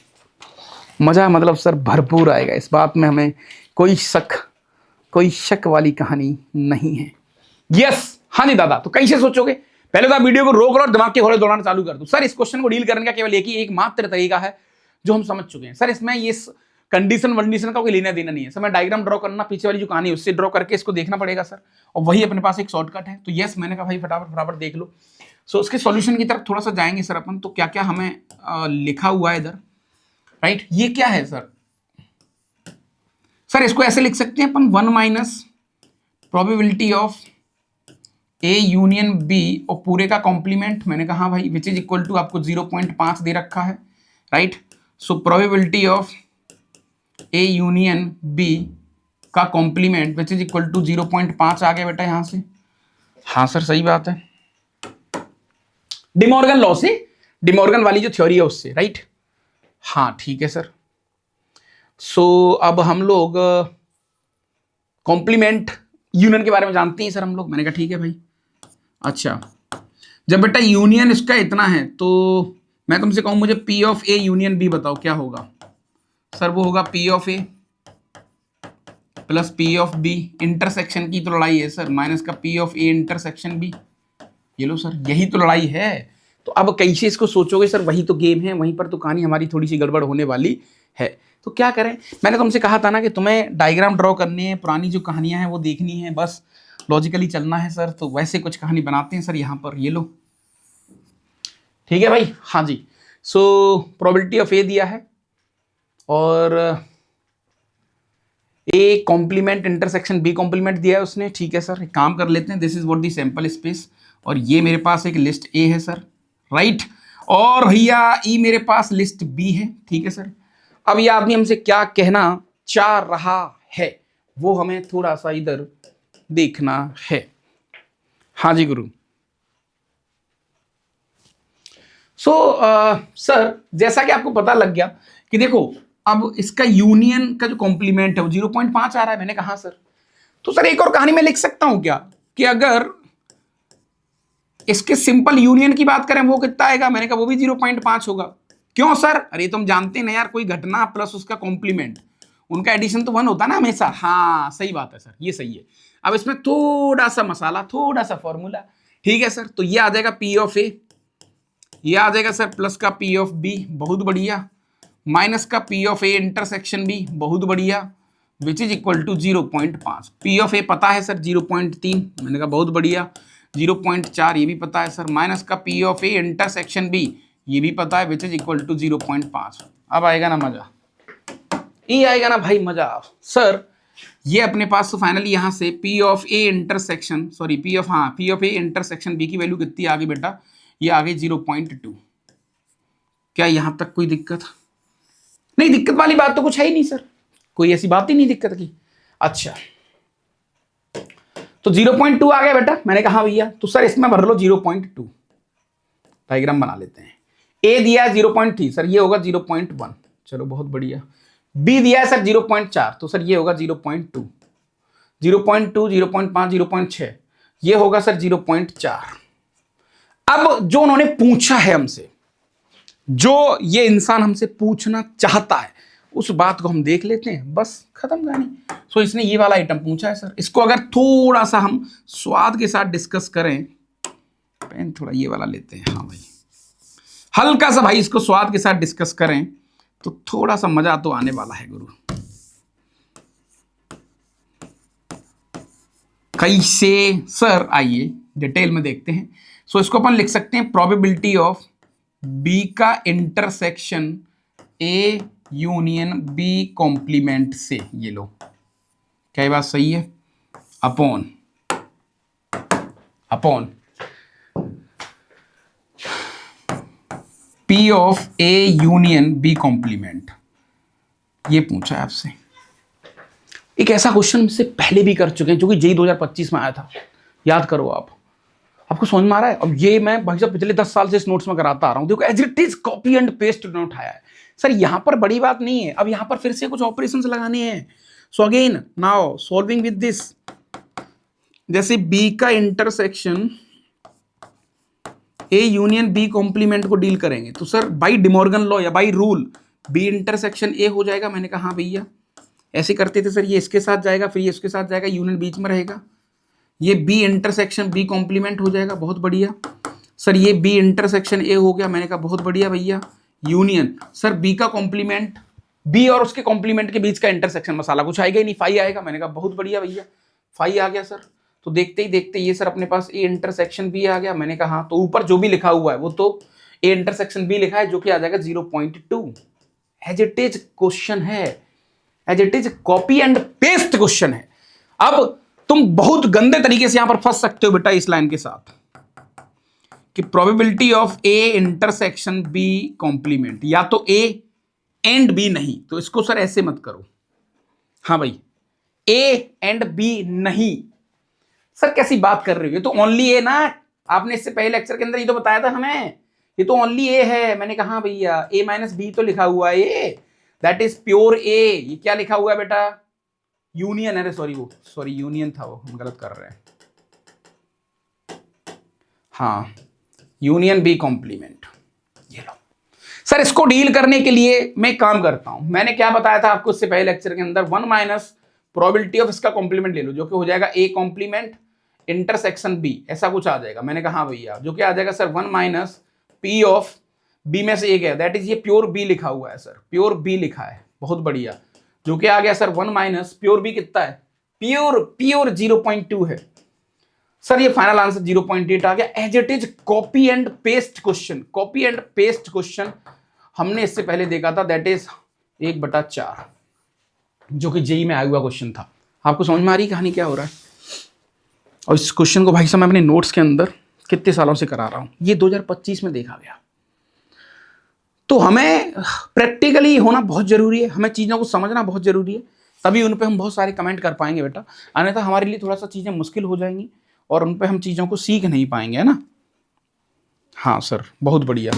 मजा मतलब सर भरपूर आएगा इस बात में, हमें कोई शक वाली कहानी नहीं है। यस, हाँ जी दादा। तो कैसे सोचोगे, पहले तो आप वीडियो को रोक लो और दिमाग के घोड़े दौड़ाना चालू कर दो। सर इस क्वेश्चन को डील करने का केवल एक मात्र तरीका है जो हम समझ चुके हैं सर। इसमें ये कंडीशन वंडीशन का कोई लेना देना नहीं है सर। मैं डायग्राम ड्रॉ करना, पीछे वाली जो कहानी है उससे ड्रॉ करके इसको देखना पड़ेगा सर, और वही अपने पास एक शॉर्टकट है। तो यस, मैंने कहा भाई फटाफट देख लो। सो उसके सॉल्यूशन की तरफ थोड़ा सा जाएंगे सर अपन। तो क्या क्या हमें लिखा हुआ है इधर, राइट। ये क्या है सर इसको ऐसे लिख सकते हैं अपन, 1 minus probability of A union B और पूरे का कॉम्प्लीमेंट। मैंने कहा भाई विच इज इक्वल टू आपको 0.5 दे रखा है, right. So probability of A union B का complement which is equal to 0.5 आ गया बेटा यहां से। हाँ सर सही बात है, डिमॉर्गन लॉ से, डिमॉर्गन वाली जो थ्योरी है उससे, राइट। हाँ ठीक है सर। सो अब हम लोग कॉम्प्लीमेंट यूनियन के बारे में जानते हैं सर हम लोग। मैंने कहा ठीक है भाई। अच्छा, जब बेटा यूनियन इसका इतना है तो मैं तुमसे कहूं मुझे P of A union B बताओ क्या होगा सर। वो होगा P of A plus P of B, intersection की तो लड़ाई है सर, माइनस का P of A intersection B. ये लो सर, यही तो लड़ाई है। तो अब कैसे इसको सोचोगे सर, वही तो गेम है, वहीं पर तो कहानी हमारी थोड़ी सी गड़बड़ होने वाली है। तो क्या करें, मैंने तुमसे कहा था ना कि तुम्हें डायग्राम ड्रॉ करनी है, पुरानी जो कहानियां हैं वो देखनी है, बस लॉजिकली चलना है सर। तो वैसे कुछ कहानी बनाते हैं सर यहाँ पर। ये लो ठीक है भाई। हाँ जी। सो प्रोबेबिलिटी ऑफ ए दिया है और A complement intersection B complement दिया है उसने। ठीक है सर, एक काम कर लेते हैं, this is what the sample space, और ये मेरे पास एक लिस्ट ए है सर, राइट। और भैया ई मेरे पास लिस्ट बी है। ठीक है सर। अब ये आदमी हमसे क्या कहना चाह रहा है वो हमें थोड़ा सा इधर देखना है। हाँ जी गुरु। सो सर जैसा कि आपको पता लग गया कि देखो अब इसका यूनियन का जो कॉम्प्लीमेंट है वो 0.5 आ रहा है। मैंने कहा सर, तो सर एक और कहानी में लिख सकता हूं क्या कि अगर इसके सिंपल यूनियन की बात करें वो कितना आएगा। मैंने कहा वो भी 0.5 होगा। क्यों सर, अरे तुम जानते हैं ना यार, कोई घटना प्लस उसका कॉम्प्लीमेंट, उनका एडिशन तो 1 होता ना हमेशा। हाँ सही बात है सर, ये सही है। अब इसमें थोड़ा सा मसाला, थोड़ा सा फॉर्मूला। ठीक है सर, तो ये आ जाएगा पी ऑफ ए, ये आ जाएगा सर प्लस का पी ऑफ बी, बहुत बढ़िया, माइनस का P of A intersection B, बहुत बढ़िया, which is equal to 0.5। P of A पता है सर 0.3, मैंने कहा बहुत बढ़िया। 0.4 ये भी पता है सर, माइनस का P of A intersection B ये भी पता है, विच इज इक्वल टू 0.5। अब आएगा ना मजा, ये आएगा ना भाई मजा। सर ये अपने पास तो फाइनली यहां से P of A intersection, sorry P of A intersection B की वैल्यू कितनी आ गई बेटा, ये आ गई 0.2। क्या यहां तक कोई दिक्कत? नहीं, दिक्कत वाली बात तो कुछ है ही नहीं सर, कोई ऐसी बात ही नहीं दिक्कत की। अच्छा तो 0.2 आ गया बेटा, मैंने कहा भैया तो सर इसमें भर लो 0.2, डायग्राम बना लेते हैं। ए दिया है 0.3, सर ये होगा 0.1, चलो बहुत बढ़िया। बी दिया है सर 0.4, तो सर ये होगा 0.2, 0.2, 0.5, 0.6, ये होगा सर 0.4। अब जो उन्होंने पूछा है हमसे, जो ये इंसान हमसे पूछना चाहता है, उस बात को हम देख लेते हैं, बस खत्म कहानी। सो इसने ये वाला आइटम पूछा है सर, इसको अगर थोड़ा सा हम स्वाद के साथ डिस्कस करें, पेन थोड़ा ये वाला लेते हैं, हाँ भाई हल्का सा भाई इसको स्वाद के साथ डिस्कस करें तो थोड़ा सा मजा तो आने वाला है गुरु। कैसे सर, आइए डिटेल में देखते हैं। सो इसको अपन लिख सकते हैं प्रोबेबिलिटी ऑफ बी का intersection A union B complement से, ये लो क्या ये बात सही है, upon P of A union B complement, ये पूछा है आपसे। एक ऐसा क्वेश्चन से पहले भी कर चुके हैं जो कि जेईई 2025 में आया था, याद करो आप, आपको समझ में आ रहा है। अब ये मैं भाई साहब पिछले 10 साल से इस नोट्स में कराता आ रहा हूं, देखो as it is copy and paste note आया है सर, यहां पर बड़ी बात नहीं है। अब यहां पर फिर से कुछ ऑपरेशंस लगाने हैं। So again now solving with this, जैसे B का intersection A union B complement को डील करेंगे तो सर बाई डिमॉर्गन लॉ या by rule B intersection A हो जाएगा। मैंने कहा हाँ भैया ऐसे करते थे सर, ये इसके साथ जाएगा, फिर ये इसके साथ जाएगा, यूनियन बीच में रहेगा, ये B इंटरसेक्शन B कॉम्प्लीमेंट हो जाएगा, बहुत बढ़िया सर। ये B इंटरसेक्शन A हो गया, मैंने कहा बहुत बढ़िया भैया, यूनियन सर B का कॉम्प्लीमेंट, B और उसके कॉम्प्लीमेंट के बीच का इंटरसेक्शन, मसाला कुछ आएगा ही नहीं, फाई आएगा। मैंने कहा बहुत बढ़िया भैया, फाई आ गया सर। तो देखते ही देखते ये सर अपने पास ए इंटरसेक्शन बी आ गया। मैंने कहा हाँ, तो ऊपर जो भी लिखा हुआ है वो तो ए इंटरसेक्शन बी लिखा है, जो कि आ जाएगा 0.2। एज इट इज क्वेश्चन है, as it is copy and paste question है। अब तुम बहुत गंदे तरीके से यहां पर फंस सकते हो बेटा इस लाइन के साथ कि probability of A intersection B complement, या तो ए एंड बी नहीं, तो इसको सर ऐसे मत करो, हाँ भाई ए एंड बी नहीं। सर कैसी बात कर रहे हो, ये तो ओनली ए ना, आपने इससे पहले लेक्चर के अंदर ये तो बताया था हमें, ये तो ओनली ए है। मैंने कहा भैया ए माइनस बी तो लिखा हुआ है, ये दैट इज प्योर ए। ये क्या लिखा हुआ है बेटा, यूनियन, अरे सॉरी यूनियन था वो, हम गलत कर रहे हैं, हाँ यूनियन बी कॉम्प्लीमेंट। ये लो सर, इसको डील करने के लिए मैं काम करता हूं। मैंने क्या बताया था आपको इससे पहले लेक्चर के अंदर, 1 माइनस प्रोबेबिलिटी ऑफ इसका कॉम्प्लीमेंट ले लो, जो कि हो जाएगा ए कॉम्प्लीमेंट इंटरसेक्शन बी, ऐसा कुछ आ जाएगा। मैंने कहा भैया जो कि आ जाएगा sir 1 minus P of B में से ए गया, दैट इज ये प्योर बी लिखा हुआ है सर, प्योर बी लिखा है, बहुत बढ़िया, जो कि आ गया सर 1 माइनस प्योर बी कितना है, प्योर 0.2 है सर। ये फाइनल आंसर 0.8 आ गया। As it is copy and paste question, copy and paste question हमने इससे पहले देखा था, दैट इज 1/4, जो कि जेईई में आया हुआ क्वेश्चन था। आपको समझ में आ रही कहानी क्या हो रहा है। और इस क्वेश्चन को भाई साहब मैं अपने नोट्स के अंदर कितने सालों से करा रहा हूं, ये 2025 में देखा गया। तो हमें प्रैक्टिकली होना बहुत जरूरी है, हमें चीज़ों को समझना बहुत जरूरी है, तभी उन पर हम बहुत सारे कमेंट कर पाएंगे बेटा, अन्यथा हमारे लिए थोड़ा सा चीज़ें मुश्किल हो जाएंगी और उन पर हम चीज़ों को सीख नहीं पाएंगे, है ना। हाँ सर बहुत बढ़िया।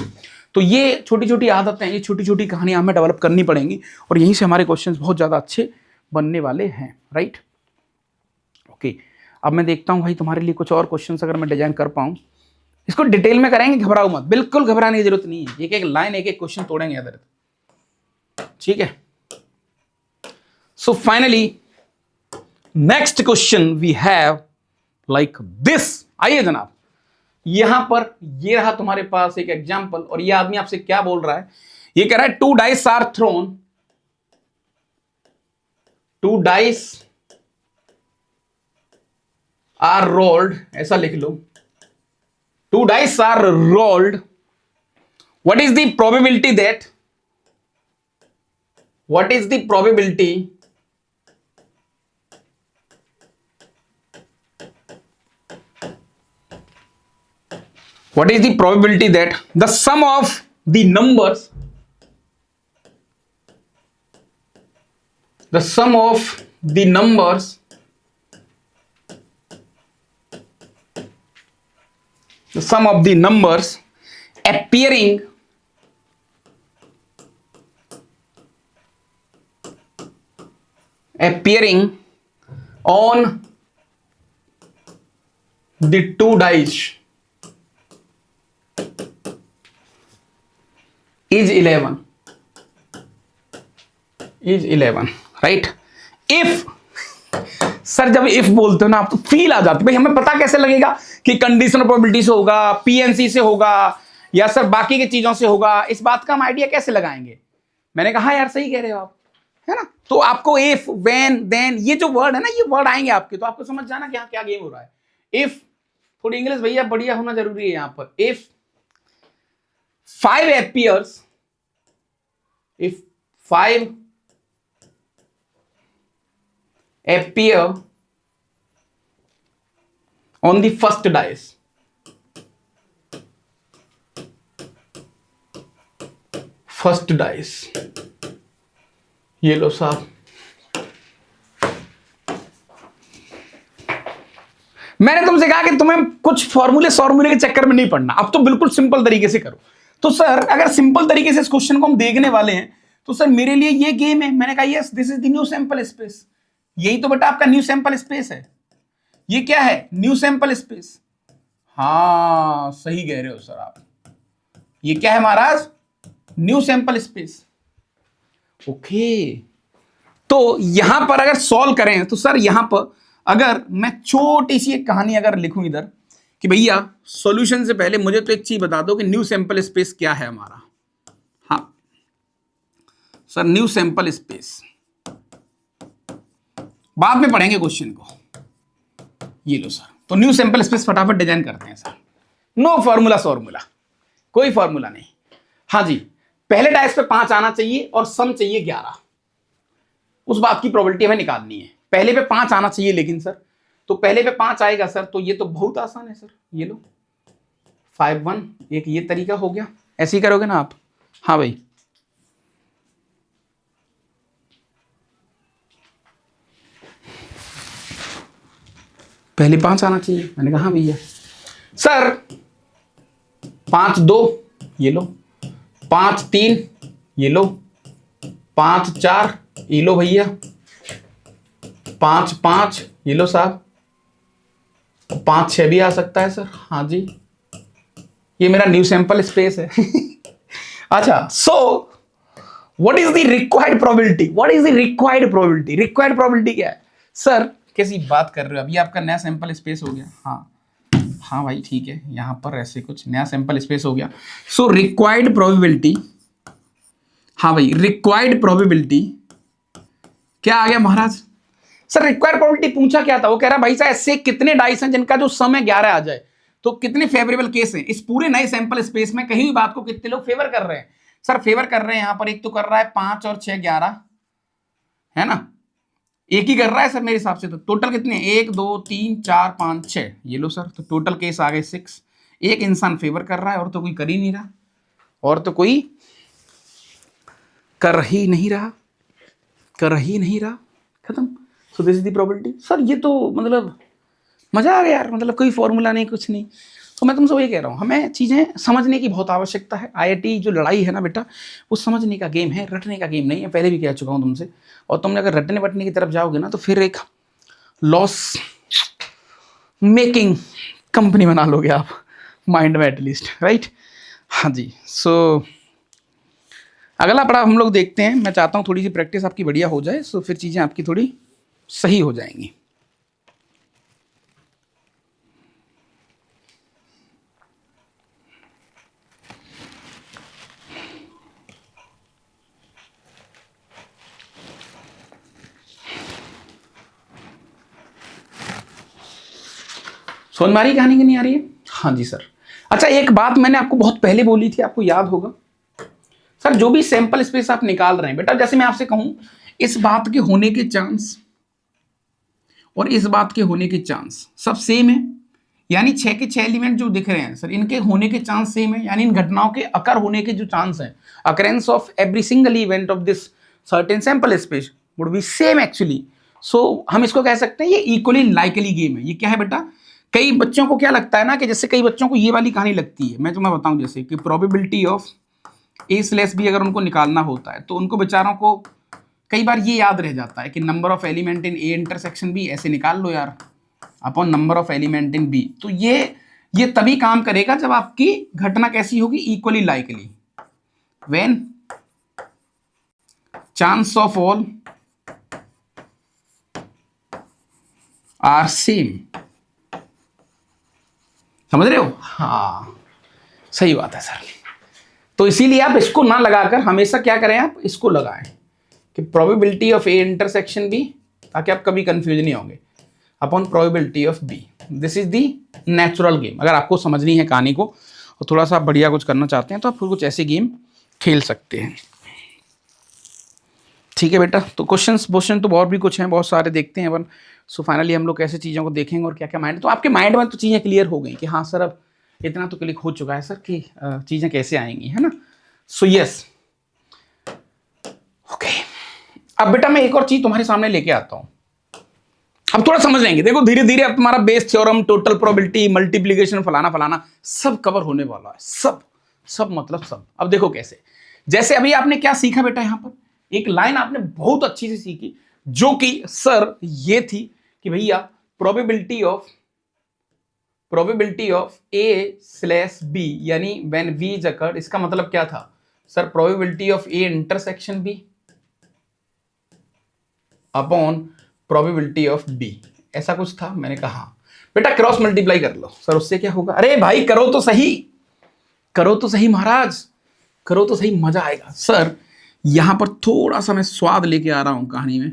तो ये छोटी छोटी आदतें, ये छोटी छोटी कहानियाँ हमें डेवलप करनी पड़ेंगी और यहीं से हमारे क्वेश्चंस बहुत ज़्यादा अच्छे बनने वाले हैं, राइट। ओके, अब मैं देखता हूँ भाई तुम्हारे लिए कुछ और क्वेश्चंस अगर मैं डिजाइन कर पाऊँ। इसको डिटेल में करेंगे, घबराओ मत, बिल्कुल घबराने की जरूरत नहीं है, एक एक लाइन एक एक क्वेश्चन तोड़ेंगे इधर, ठीक है। So finally next question we have like this. आइए जनाब, यहां पर ये रहा तुम्हारे पास एक एग्जांपल, और ये आदमी आपसे क्या बोल रहा है, ये कह रहा है 2 dice are thrown, 2 dice are rolled, ऐसा लिख लो, 2 dice are rolled, what is the probability that what is the probability that the sum of the numbers appearing on the two dice is 11 right. If sir जब if बोलते हो ना आप तो feel आ जाती है भाई, हमें पता कैसे लगेगा कि कंडीशनल प्रोबेबिलिटी से होगा, पीएनसी से होगा, या सर बाकी की चीजों से होगा, इस बात का हम आइडिया कैसे लगाएंगे। मैंने कहा यार सही कह रहे हो आप, है ना। तो आपको इफ, व्हेन, देन, ये जो वर्ड है ना, ये वर्ड आएंगे आपके, तो आपको समझ जाना क्या क्या गेम हो रहा है। इफ, थोड़ी इंग्लिश भैया बढ़िया होना जरूरी है यहां पर। If 5 appears, if 5 appear on the first dice, ये लो साहब। मैंने तुमसे कहा कि तुम्हें कुछ फॉर्मूले के चक्कर में नहीं पड़ना, अब तो बिल्कुल सिंपल तरीके से करो। तो सर अगर सिंपल तरीके से इस क्वेश्चन को हम देखने वाले हैं तो सर मेरे लिए ये गेम है। मैंने कहा yes this is the new sample space, यही तो बेटा आपका न्यू सैंपल स्पेस है। ये क्या है? New sample space. हाँ सही कह रहे हो सर आप, ये क्या है महाराज? New sample space. ओके, तो यहां पर अगर सॉल्व करें तो सर यहां पर अगर मैं छोटी सी एक कहानी अगर लिखूं इधर कि भैया सॉल्यूशन से पहले मुझे तो एक चीज बता दो कि न्यू सैंपल स्पेस क्या है हमारा। हाँ सर न्यू सैंपल स्पेस बाद में पढ़ेंगे क्वेश्चन को। ये लो सर, तो न्यू सैंपल स्पेस फटाफट डिजाइन करते हैं सर। नो फॉर्मूला, कोई फॉर्मूला नहीं। हाँ जी, पहले डाइस पे 5 आना चाहिए और सम चाहिए 11, उस बात की प्रोबेबिलिटी हमें निकालनी है। पहले पे 5 आना चाहिए, लेकिन सर तो पहले पे 5 आएगा सर, तो ये तो बहुत आसान है सर। ये लो 5 1, एक ये तरीका हो गया, ऐसे ही करोगे ना आप। हाँ भाई, पहले 5 आना चाहिए। मैंने कहा हाँ भैया। सर 5 2, ये लो 5 3, ये लो 5 4, ये लो भैया 5 5, ये लो साहब 5 6 भी आ सकता है सर। हाँ जी, ये मेरा न्यू सैंपल स्पेस है। अच्छा, सो what is the required probability? Required probability क्या है सर? कैसी बात कर रहे हो? अभी आपका नया सैंपल स्पेस हो गया। हाँ भाई ठीक है, यहां पर ऐसे कुछ नया सैंपल स्पेस हो गया। सो रिक्वायर्ड प्रोबेबिलिटी, हाँ भाई रिक्वायर्ड प्रोबेबिलिटी क्या आ गया महाराज? सर रिक्वायर्ड प्रोबेबिलिटी पूछा क्या था? वो कह रहा भाई साहब ऐसे कितने डाइस हैं जिनका जो सम है 11 आ जाए, तो कितने फेवरेबल केस हैं इस पूरे नए सैंपल स्पेस में, कहीं भी बात को कितने लोग फेवर कर रहे हैं? सर फेवर कर रहे हैं यहां पर, एक तो कर रहा है 5 और 6 11, है ना, एक ही कर रहा है सर मेरे हिसाब से। तो टोटल कितने? 1 2 3 4 5 6, ये लो सर, तो टोटल केस आ गए 6। एक इंसान फेवर कर रहा है और तो कोई कर ही नहीं रहा, और तो कोई कर ही नहीं रहा, खत्म। सो this is the probability. Sir ये तो मतलब मजा आ गया यार, मतलब कोई फॉर्मूला नहीं, कुछ नहीं। तो मैं तुमसे वही कह रहा हूँ, हमें चीज़ें समझने की बहुत आवश्यकता है। आईआईटी जो लड़ाई है ना बेटा, वो समझने का गेम है, रटने का गेम नहीं है। पहले भी कह चुका हूँ तुमसे। और तुमने अगर रटने वटने की तरफ जाओगे ना तो फिर एक लॉस मेकिंग कंपनी बना लोगे आप, माइंड में एटलीस्ट, राइट। हाँ जी, सो अगला पड़ाव हम लोग देखते हैं। मैं चाहता हूँ थोड़ी सी प्रैक्टिस आपकी बढ़िया हो जाए, सो फिर चीज़ें आपकी थोड़ी सही हो जाएंगी। समझ में आ रही है कहानी की? नहीं आ रही है? हाँ जी सर। अच्छा, एक बात मैंने आपको बहुत पहले बोली थी, आपको याद होगा सर जो भी सैंपल स्पेस आप निकाल रहे हैं बेटा, जैसे मैं आपसे कहूं इस बात के होने के चांस और इस बात के होने के चांस सब सेम है, यानी 6 के 6 एलिमेंट जो दिख रहे हैं सर, इनके होने के चांस सेम है, यानी इन घटनाओं के अकर होने के जो चांस हैं, occurrence of every single event of this certain sample space would be same actually. So हम इसको कह सकते हैं ये इक्वली लाइकली गेम है। ये क्या है बेटा, कई बच्चों को क्या लगता है ना कि जैसे कई बच्चों को ये वाली कहानी लगती है, मैं तुम्हें बताऊं जैसे कि प्रोबेबिलिटी ऑफ A/B अगर उनको निकालना होता है तो उनको बेचारों को कई बार ये याद रह जाता है कि number of element in A intersection B ऐसे निकाल लो यार upon number of element in B। तो ये तभी काम करेगा जब आपकी घटना कैसी होगी, equally likely, when chance of all are same. समझ रहे हो? हाँ सही बात है सर। तो इसीलिए आप इसको ना लगाकर हमेशा क्या करें, आप इसको लगाएं कि probability of A intersection B, ताकि आप कभी कंफ्यूज नहीं होंगे, upon probability of B। This is the natural game. अगर आपको समझनी है कहानी को और थोड़ा सा बढ़िया कुछ करना चाहते हैं तो आप फिर कुछ ऐसे गेम खेल सकते हैं। ठीक है बेटा, तो क्वेश्चन तो और भी कुछ हैं, बहुत सारे देखते हैं अपन। सो फाइनली हम लोग कैसे चीज़ों को देखेंगे और क्या क्या माइंड, तो आपके माइंड में तो चीज़ें क्लियर हो गई कि हाँ सर अब इतना तो क्लिक हो चुका है सर कि चीज़ें कैसे आएंगी, है ना। So yes okay. अब बेटा मैं एक और चीज़ तुम्हारे सामने लेके आता हूँ, अब थोड़ा समझ लेंगे। देखो धीरे धीरे अब तुम्हारा Bayes theorem, total probability, multiplication, फलाना फलाना सब कवर होने वाला है, सब मतलब सब। अब देखो कैसे, जैसे अभी आपने क्या सीखा बेटा, यहां पर एक लाइन आपने बहुत अच्छी से सीखी जो कि सर ये थी कि भैया प्रोबेबिलिटी ऑफ A/B यानी व्हेन V इज अकर्ड, इसका मतलब क्या था sir, probability of A intersection B upon probability of B, ऐसा कुछ था। मैंने कहा बेटा क्रॉस मल्टीप्लाई कर लो सर, उससे क्या होगा। अरे भाई करो तो सही महाराज, करो तो सही, मजा आएगा। सर यहां पर थोड़ा सा मैं स्वाद लेके आ रहा हूं कहानी में,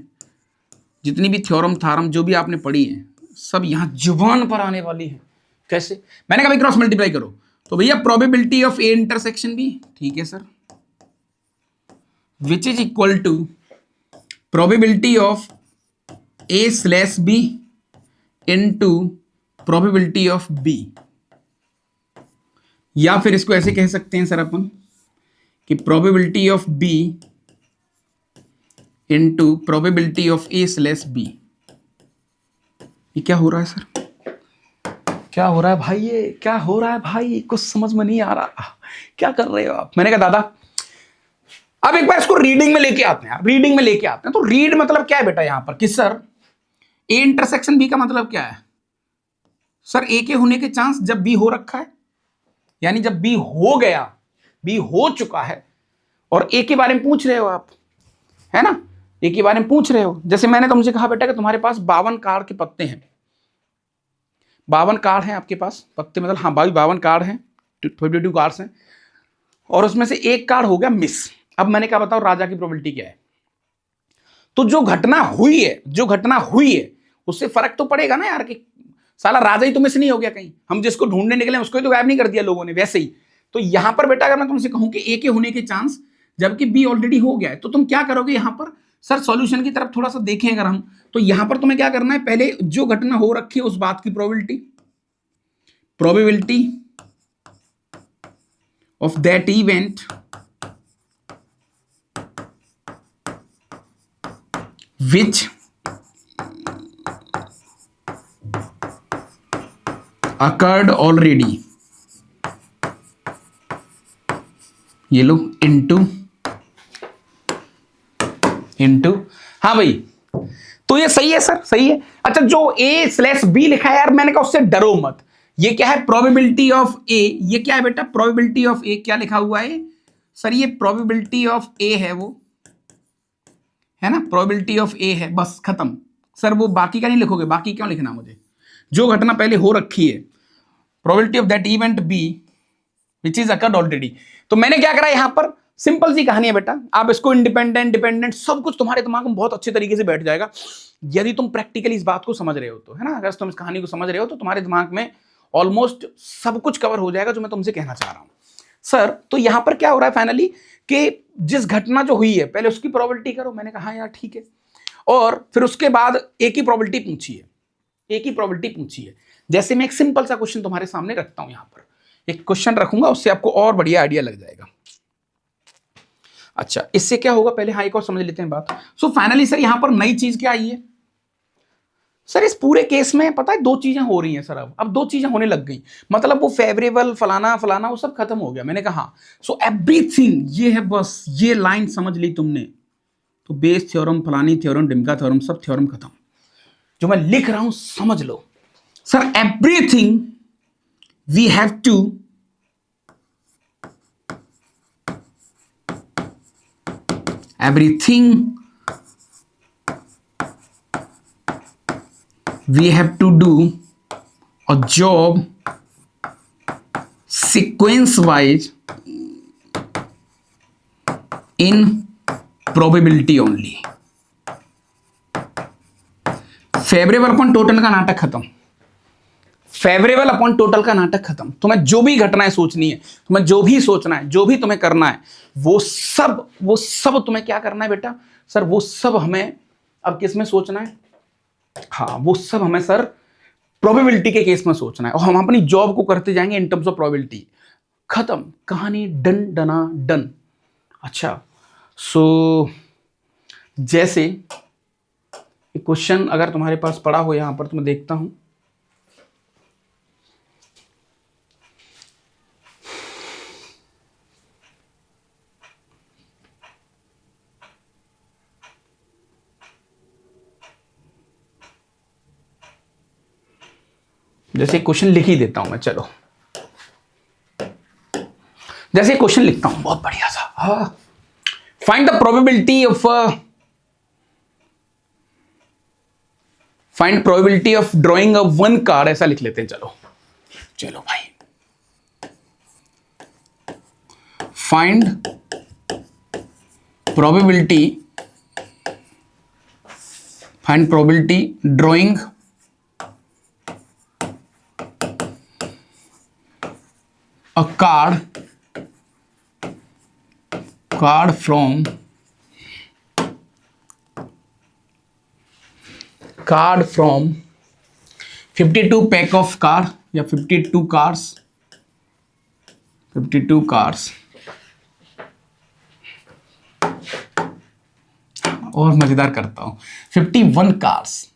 जितनी भी थ्योरम थारम जो भी आपने पढ़ी है सब यहां जुबान पर आने वाली है। कैसे, मैंने कहा क्रॉस मल्टीप्लाई करो, तो भैया probability of A intersection B, ठीक है sir, which is equal to probability of A/B into probability of B, या फिर इसको ऐसे कह सकते हैं सर अपन कि probability of B into probability of A/B। ये क्या हो रहा है सर, क्या हो रहा है भाई, ये क्या हो रहा है भाई, कुछ समझ में नहीं आ रहा, क्या कर रहे हो आप। मैंने कहा दादा अब एक बार इसको रीडिंग में लेके आते हैं, तो रीड मतलब क्या है बेटा यहां पर कि सर A इंटरसेक्शन B का मतलब क्या है सर, A के होने के चांस जब B हो रखा है, यानी जब B हो गया, B हो चुका है, और A के बारे में पूछ रहे हो आप, है ना, A के बारे में पूछ रहे हो। जैसे मैंने तुमसे कहा बेटा कि तुम्हारे पास 52 कार्ड के पत्ते हैं, 52 कार्ड हैं आपके पास, पत्ते मतलब हाँ भाई 52 कार्ड हैं, 22 कार्ड्स हैं, और उसमें से एक कार्ड हो गया मिस। अब मैंने कहा बताओ राजा की प्रोबेबिलिटी क्या है। तो जो घटना हुई है उससे फर्क तो पड़ेगा ना यार, कि साला राजा ही तो मिस नहीं हो गया कहीं, हम जिसको ढूंढने निकले उसको ही तो गायब नहीं कर दिया लोगों ने, वैसे ही। तो यहां पर बेटा अगर मैं तुमसे कहूं कि A के होने के चांस जबकि B ऑलरेडी हो गया है, तो तुम क्या करोगे यहां पर सर, सॉल्यूशन की तरफ थोड़ा सा देखें अगर हम, तो यहां पर तुम्हें क्या करना है, पहले जो घटना हो रखी है उस बात की probability of that event which occurred already, ये लो इनटू हाँ भाई, तो ये सही है सर, सही है। अच्छा जो A/B लिखा है यार, मैंने कहा उससे डरो मत, ये क्या है प्रोबेबिलिटी ऑफ A, ये क्या है बेटा प्रोबेबिलिटी ऑफ A, क्या लिखा हुआ है सर, ये प्रोबेबिलिटी ऑफ A है, वो है ना, प्रोबेबिलिटी ऑफ A है, बस खत्म सर। वो बाकी का नहीं लिखोगे, बाकी क्यों लिखना मुझे, जो घटना पहले हो रखी है, probability of that event B which is occurred already. तो मैंने क्या करा यहां पर, सिंपल सी कहानी है बेटा, आप इसको इंडिपेंडेंट डिपेंडेंट सब कुछ तुम्हारे दिमाग में बहुत अच्छे तरीके से बैठ जाएगा यदि तुम प्रैक्टिकली इस बात को समझ रहे हो तो, है ना। अगर तुम इस कहानी को समझ रहे हो तो तुम्हारे दिमाग में ऑलमोस्ट सब कुछ कवर हो जाएगा जो मैं तुमसे कहना चाह रहा हूं। सर तो यहां पर क्या हो रहा है फाइनली कि जिस घटना जो हुई है पहले उसकी प्रोबेबिलिटी करो। मैंने कहा हाँ यार ठीक है, और फिर उसके बाद एक ही प्रोबेबिलिटी पूछी है, एक ही प्रोबेबिलिटी पूछी है। जैसे मैं एक सिंपल सा क्वेश्चन तुम्हारे सामने रखता हूं, यहां पर एक क्वेश्चन रखूंगा, उससे आपको और बढ़िया आइडिया लग जाएगा। अच्छा इससे क्या होगा, पहले हाँ एक और समझ लेते हैं बात। सो फाइनली सर यहां पर नई चीज क्या आई है सर, इस पूरे केस में पता है दो चीजें हो रही हैं सर। अब दो चीजें होने लग गई, मतलब वो फेवरेबल फलाना फलाना वो सब खत्म हो गया। मैंने कहा सो एवरीथिंग ये है, बस ये लाइन समझ ली तुमने तो बेस थ्योरम, फलानी थ्योरम, डिमका थ्योरम, सब थ्योरम खत्म। जो मैं लिख रहा हूं समझ लो sir, everything we have to we have to do a job sequence wise in probability only। Favourable upon total का नाटक खत्म, फेवरेबल अपॉन टोटल का नाटक खत्म। तुम्हें जो भी घटनाएं सोचनी है, तुम्हें जो भी सोचना है, जो भी तुम्हें करना है, वो सब तुम्हें क्या करना है बेटा सर, वो सब हमें अब किस में सोचना है, हाँ वो सब हमें सर प्रोबेबिलिटी के केस में सोचना है, और हम अपनी जॉब को करते जाएंगे इन टर्म्स ऑफ प्रोबेबिलिटी। खत्म कहानी, डन डना डन। अच्छा सो जैसे एक क्वेश्चन अगर तुम्हारे पास पड़ा हो यहां पर, तो मैं देखता हूं। जैसे क्वेश्चन लिख ही देता हूं मैं, चलो जैसे क्वेश्चन लिखता हूं बहुत बढ़िया सा, हाँ find the probability of drawing a one card, ऐसा लिख लेते हैं। चलो चलो भाई, find probability drawing a card from 52 pack of card या 52 cards, 52 cards, और मजेदार करता हूं 51 cards।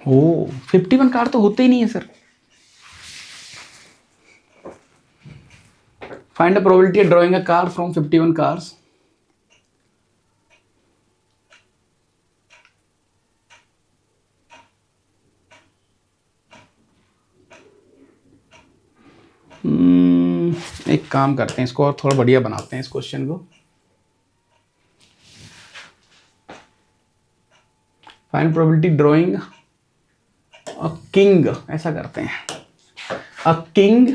ओ 51 कार्ड तो होते ही नहीं है sir. Find the probability drawing a card from 51 cards. एक काम करते हैं, इसको और थोड़ा बढ़िया बनाते हैं इस क्वेश्चन को। Find probability drawing a king, ऐसा करते हैं। अ किंग,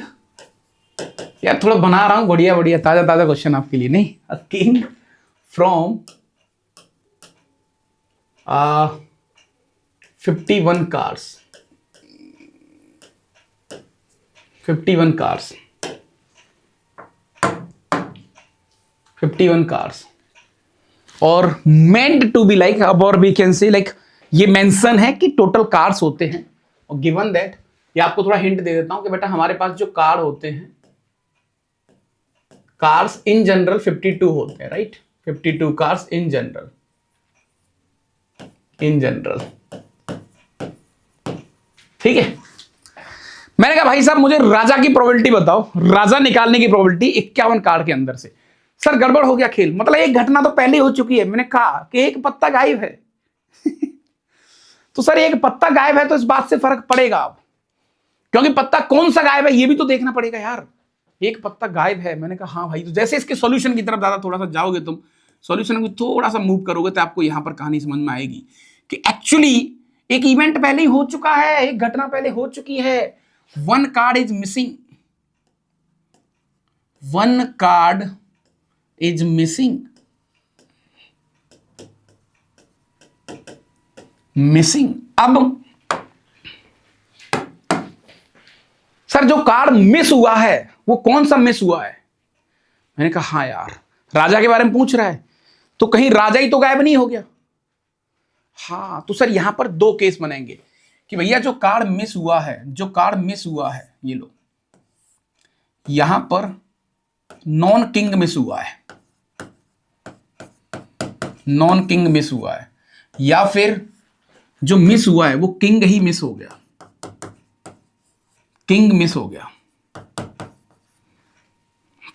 यार थोड़ा बना रहा हूं बढ़िया बढ़िया ताजा ताजा क्वेश्चन आपके लिए। नहीं, a king from 51 cards, 51 cards, 51 cards, और मेंट टू बी लाइक, अब और वी कैन से लाइक, ये मेंशन है कि टोटल कार्ड्स होते हैं, और गिवन दैट, ये आपको थोड़ा हिंट दे देता हूं कि बेटा हमारे पास जो कार्ड होते हैं, कार्ड्स इन जनरल 52 होते हैं, राइट। 52 कार्ड्स इन जनरल, ठीक है। मैंने कहा भाई साहब मुझे राजा की प्रोबेबिलिटी बताओ, राजा निकालने की प्रोबेबिलिटी 51 कार्ड के अंदर से। सर गड़बड़ हो गया खेल, मतलब एक घटना तो पहले हो चुकी है। मैंने कहा कि एक पत्ता गायब है तो सर एक पत्ता गायब है तो इस बात से फर्क पड़ेगा अब, क्योंकि पत्ता कौन सा गायब है ये भी तो देखना पड़ेगा यार। एक पत्ता गायब है, मैंने कहा हाँ भाई। तो जैसे इसके सॉल्यूशन की तरफ ज्यादा थोड़ा सा जाओगे तुम, सॉल्यूशन को थोड़ा सा मूव करोगे तो आपको यहां पर कहानी समझ में आएगी कि एक्चुअली एक इवेंट पहले ही हो चुका है, एक घटना पहले हो चुकी है, one card is missing, one card is missing, अब सर जो कार्ड मिस हुआ है वो कौन सा मिस हुआ है? मैंने कहा हाँ यार, राजा के बारे में पूछ रहा है, तो कहीं राजा ही तो गायब नहीं हो गया। हाँ, तो सर यहां पर दो केस बनेंगे कि भैया जो कार्ड मिस हुआ है, जो कार्ड मिस हुआ है, ये लो, यहां पर नॉन किंग मिस हुआ है, नॉन किंग मिस हुआ है, या फिर जो मिस हुआ है वो किंग ही मिस हो गया, किंग मिस हो गया,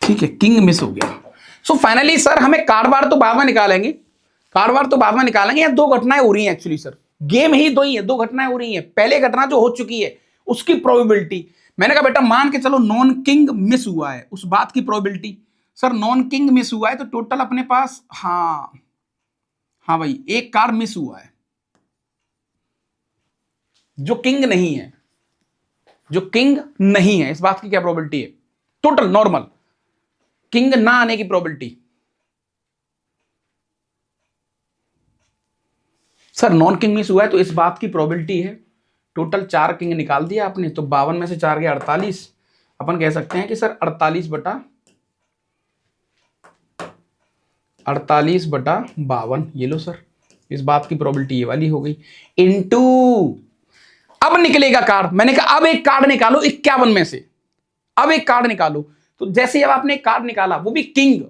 ठीक है, किंग मिस हो गया। सो फाइनली सर हमें कार्ड बार तो बाद में निकालेंगे, कार्ड बार तो बाद में निकालेंगे। यहाँ दो घटनाएं हो रही हैं एक्चुअली सर, गेम ही दो ही है, दो घटनाएं हो रही हैं। पहले घटना जो हो चुकी है उसकी प्रोबेबिलिटी, मैंने कहा बेटा मान के चलो नॉन किंग मिस हुआ है, उस बात की probability. Sir non king miss हुआ है तो टोटल अपने पास, हाँ हाँ भाई, एक कार्ड मिस हुआ है जो किंग नहीं है, जो किंग नहीं है, इस बात की क्या प्रोबेबिलिटी है? टोटल नॉर्मल किंग ना आने की probability. Sir non king miss हुआ है तो इस बात की प्रोबेबिलिटी है, टोटल 4 किंग निकाल दिया आपने, तो 52 में से 4 गया 48। अपन कह सकते हैं कि सर 48/52, ये लो सर, इस बात की प्रोबेबिलिटी ये वाली हो गई, इनटू अब निकलेगा कार्ड। मैंने कहा अब एक कार्ड निकालो 51 में से, अब एक कार्ड निकालो। तो जैसे अब आपने एक कार्ड निकाला, वो भी किंग,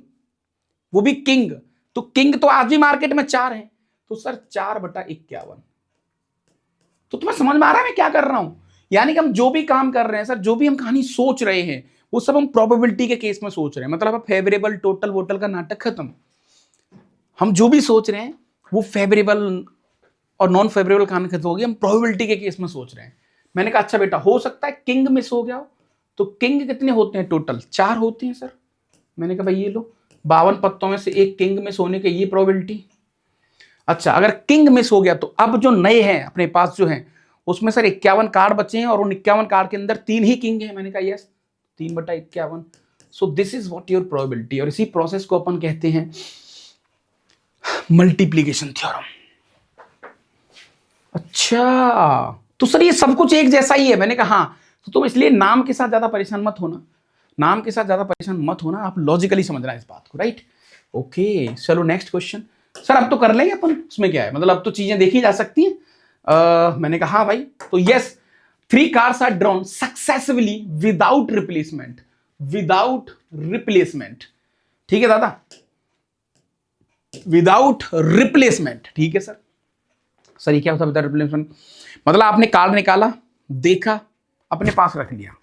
वो भी किंग, तो किंग तो आज भी मार्केट में 4 है, तो सर 4/51। तो तुम्हें समझ में आ रहा है मैं क्या कर रहा हूं? यानी कि हम जो भी काम कर रहे हैं सर, जो भी हम कहानी सोच रहे हैं, वो सब हम प्रोबेबिलिटी के केस में सोच रहे हैं। मतलब फेवरेबल टोटल वोटल का नाटक खत्म। हम जो भी सोच रहे हैं वो फेवरेबल और नॉन फेवरेबल कहानी खत्म होगी, हम प्रोबेबिलिटी के केस में सोच रहे हैं। मैंने कहा अच्छा बेटा, हो सकता है किंग मिस हो गया हो, तो किंग कितने होते हैं? टोटल 4 होते हैं सर। मैंने कहा भाई ये लो, 52 पत्तों में से एक किंग मिस होने की ये प्रोबेबिलिटी। अच्छा, अगर किंग मिस हो गया तो अब जो नए हैं अपने पास जो हैं, उसमें सर 51 कार्ड बचे हैं और उन 51 कार्ड के अंदर 3 ही किंग है। मैंने कहा yes, 3/51। So this is what your probability, और इसी प्रोसेस को अपन कहते हैं मल्टीप्लीकेशन थ्योरम। अच्छा, तो सर ये सब कुछ एक जैसा ही है। मैंने कहा हाँ, तो तुम इसलिए नाम के साथ ज्यादा परेशान मत होना, नाम के साथ ज्यादा परेशान मत होना, आप लॉजिकली समझना इस बात को, राइट? ओके, चलो नेक्स्ट क्वेश्चन। सर अब तो कर लेंगे अपन, उसमें क्या है, मतलब अब तो चीजें देखी जा सकती हैं। मैंने कहा हाँ भाई, तो yes, 3 cards are drawn successfully without replacement, without replacement, ठीक है दादा, विदाउट रिप्लेसमेंट, ठीक है सर। सर ये क्या होता है विदाउट रिप्लेसमेंट? मतलब आपने कार्ड निकाला, देखा, अपने पास रख लिया,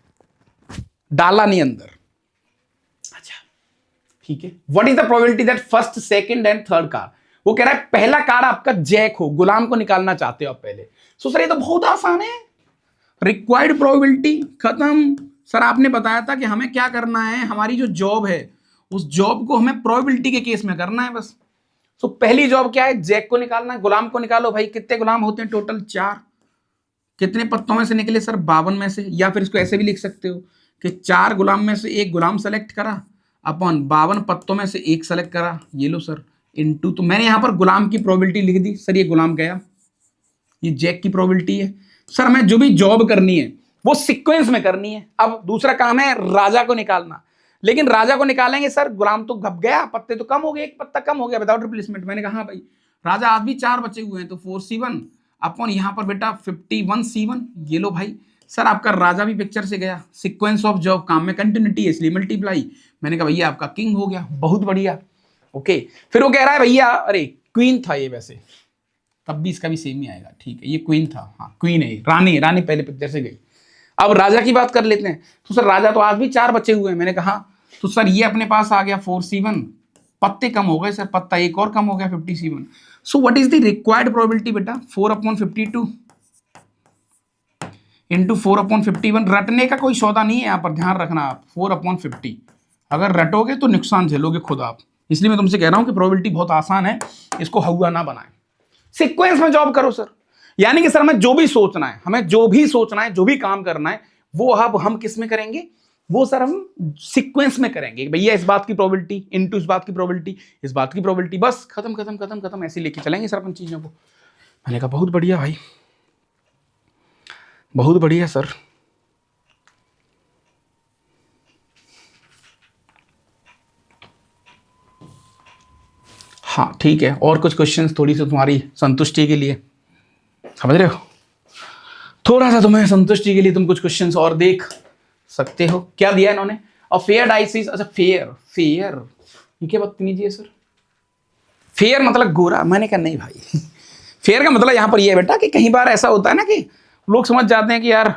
डाला नहीं अंदर। अच्छा ठीक है, what is the probability that first, second and third card, वो कह रहा है पहला कार्ड आपका जैक हो, गुलाम को निकालना चाहते हो आप पहले। सो सर ये तो बहुत आसान है, रिक्वायर्ड प्रोबेबिलिटी खत्म। सर आपने बताया था कि हमें क्या करना है, हमारी जो जॉब है उस जॉब को हमें प्रोबेबिलिटी के केस में करना है बस। सो पहली जॉब क्या है, जैक को निकालना है, गुलाम को निकालो भाई। कितने गुलाम होते हैं? टोटल 4। कितने पत्तों में से निकले सर? 52 में से, या फिर इसको ऐसे भी लिख सकते हो कि 4 गुलाम में से एक गुलाम सेलेक्ट करा अपन 52 पत्तों में से एक सेलेक्ट करा, ये लो सर, इनटू, तो मैंने यहां पर गुलाम की प्रोबेबिलिटी लिख दी सर, ये गुलाम गया, ये जैक की प्रोबेबिलिटी है। सर हमें जो भी जॉब करनी है वो सीक्वेंस में करनी है। अब दूसरा काम है राजा को निकालना, लेकिन राजा को निकालेंगे सर, गुलाम तो घप गया, पत्ते तो कम हो गए, एक पत्ता कम हो गया विदाउट रिप्लेसमेंट। मैंने कहा हाँ भाई, राजा आज भी 4 बचे हुए हैं, तो 4C1 अपन यहां पर बेटा 51C1, ये लो भाई। सर आपका राजा भी पिक्चर से गया, सीक्वेंस ऑफ जॉब, काम में कंटिन्यूटी है इसलिए मल्टीप्लाई। मैंने कहा भैया आपका किंग हो गया, बहुत बढ़िया। ओके, फिर वो कह रहा है भैया अरे क्वीन था ये, वैसे तब भी इसका भी सेम ही आएगा, ठीक है, ये क्वीन था, हाँ क्वीन है, रानी, रानी पहले पिक्चर से गई। अब राजा की बात कर लेते हैं, तो सर राजा तो आज भी 4 बचे हुए हैं। मैंने कहा तो सर ये अपने पास आ गया 4C1, पत्ते कम हो गए सर, पत्ता एक और कम हो गया 50C1। So what is the required probability बेटा? 4/52 इंटू 4/51। रटने का कोई सौदा नहीं है यहाँ पर, ध्यान रखना आप, 4/50। अगर रटोगे तो नुकसान झेलोगे खुद आप, इसलिए मैं तुमसे कह रहा हूं कि प्रोबेबिलिटी बहुत आसान है, इसको हुआ ना बनाए, सीक्वेंस में जॉब करो सर। यानी कि सर हमें जो भी सोचना है, हमें जो भी सोचना है, जो भी काम करना है, वो अब हम किस में करेंगे? वो सर हम सीक्वेंस में करेंगे, भैया इस बात की प्रोबेबिलिटी इनटू इस बात की प्रोबेबिलिटी, इस बात की प्रोबेबिलिटी, बस खत्म खत्म खत्म खत्म, ऐसे लेके चलेंगे सर अपन चीजों को। मैंने कहा बहुत बढ़िया भाई, बहुत बढ़िया सर। हाँ ठीक है, और कुछ क्वेश्चंस थोड़ी सी तुम्हारी संतुष्टि के लिए, समझ रहे हो, थोड़ा सा तुम्हें संतुष्टि के लिए तुम कुछ क्वेश्चंस और देख सकते हो। क्या दिया इन्होंने, और फेयर डाइसिस, अच्छा फेयर, फेयर ये क्या बदतमीजी है सर, फेयर मतलब गोरा, मैंने कहा नहीं भाई फेयर का मतलब यहां पर यह है बेटा कि कई बार ऐसा होता है ना कि लोग समझ जाते हैं कि यार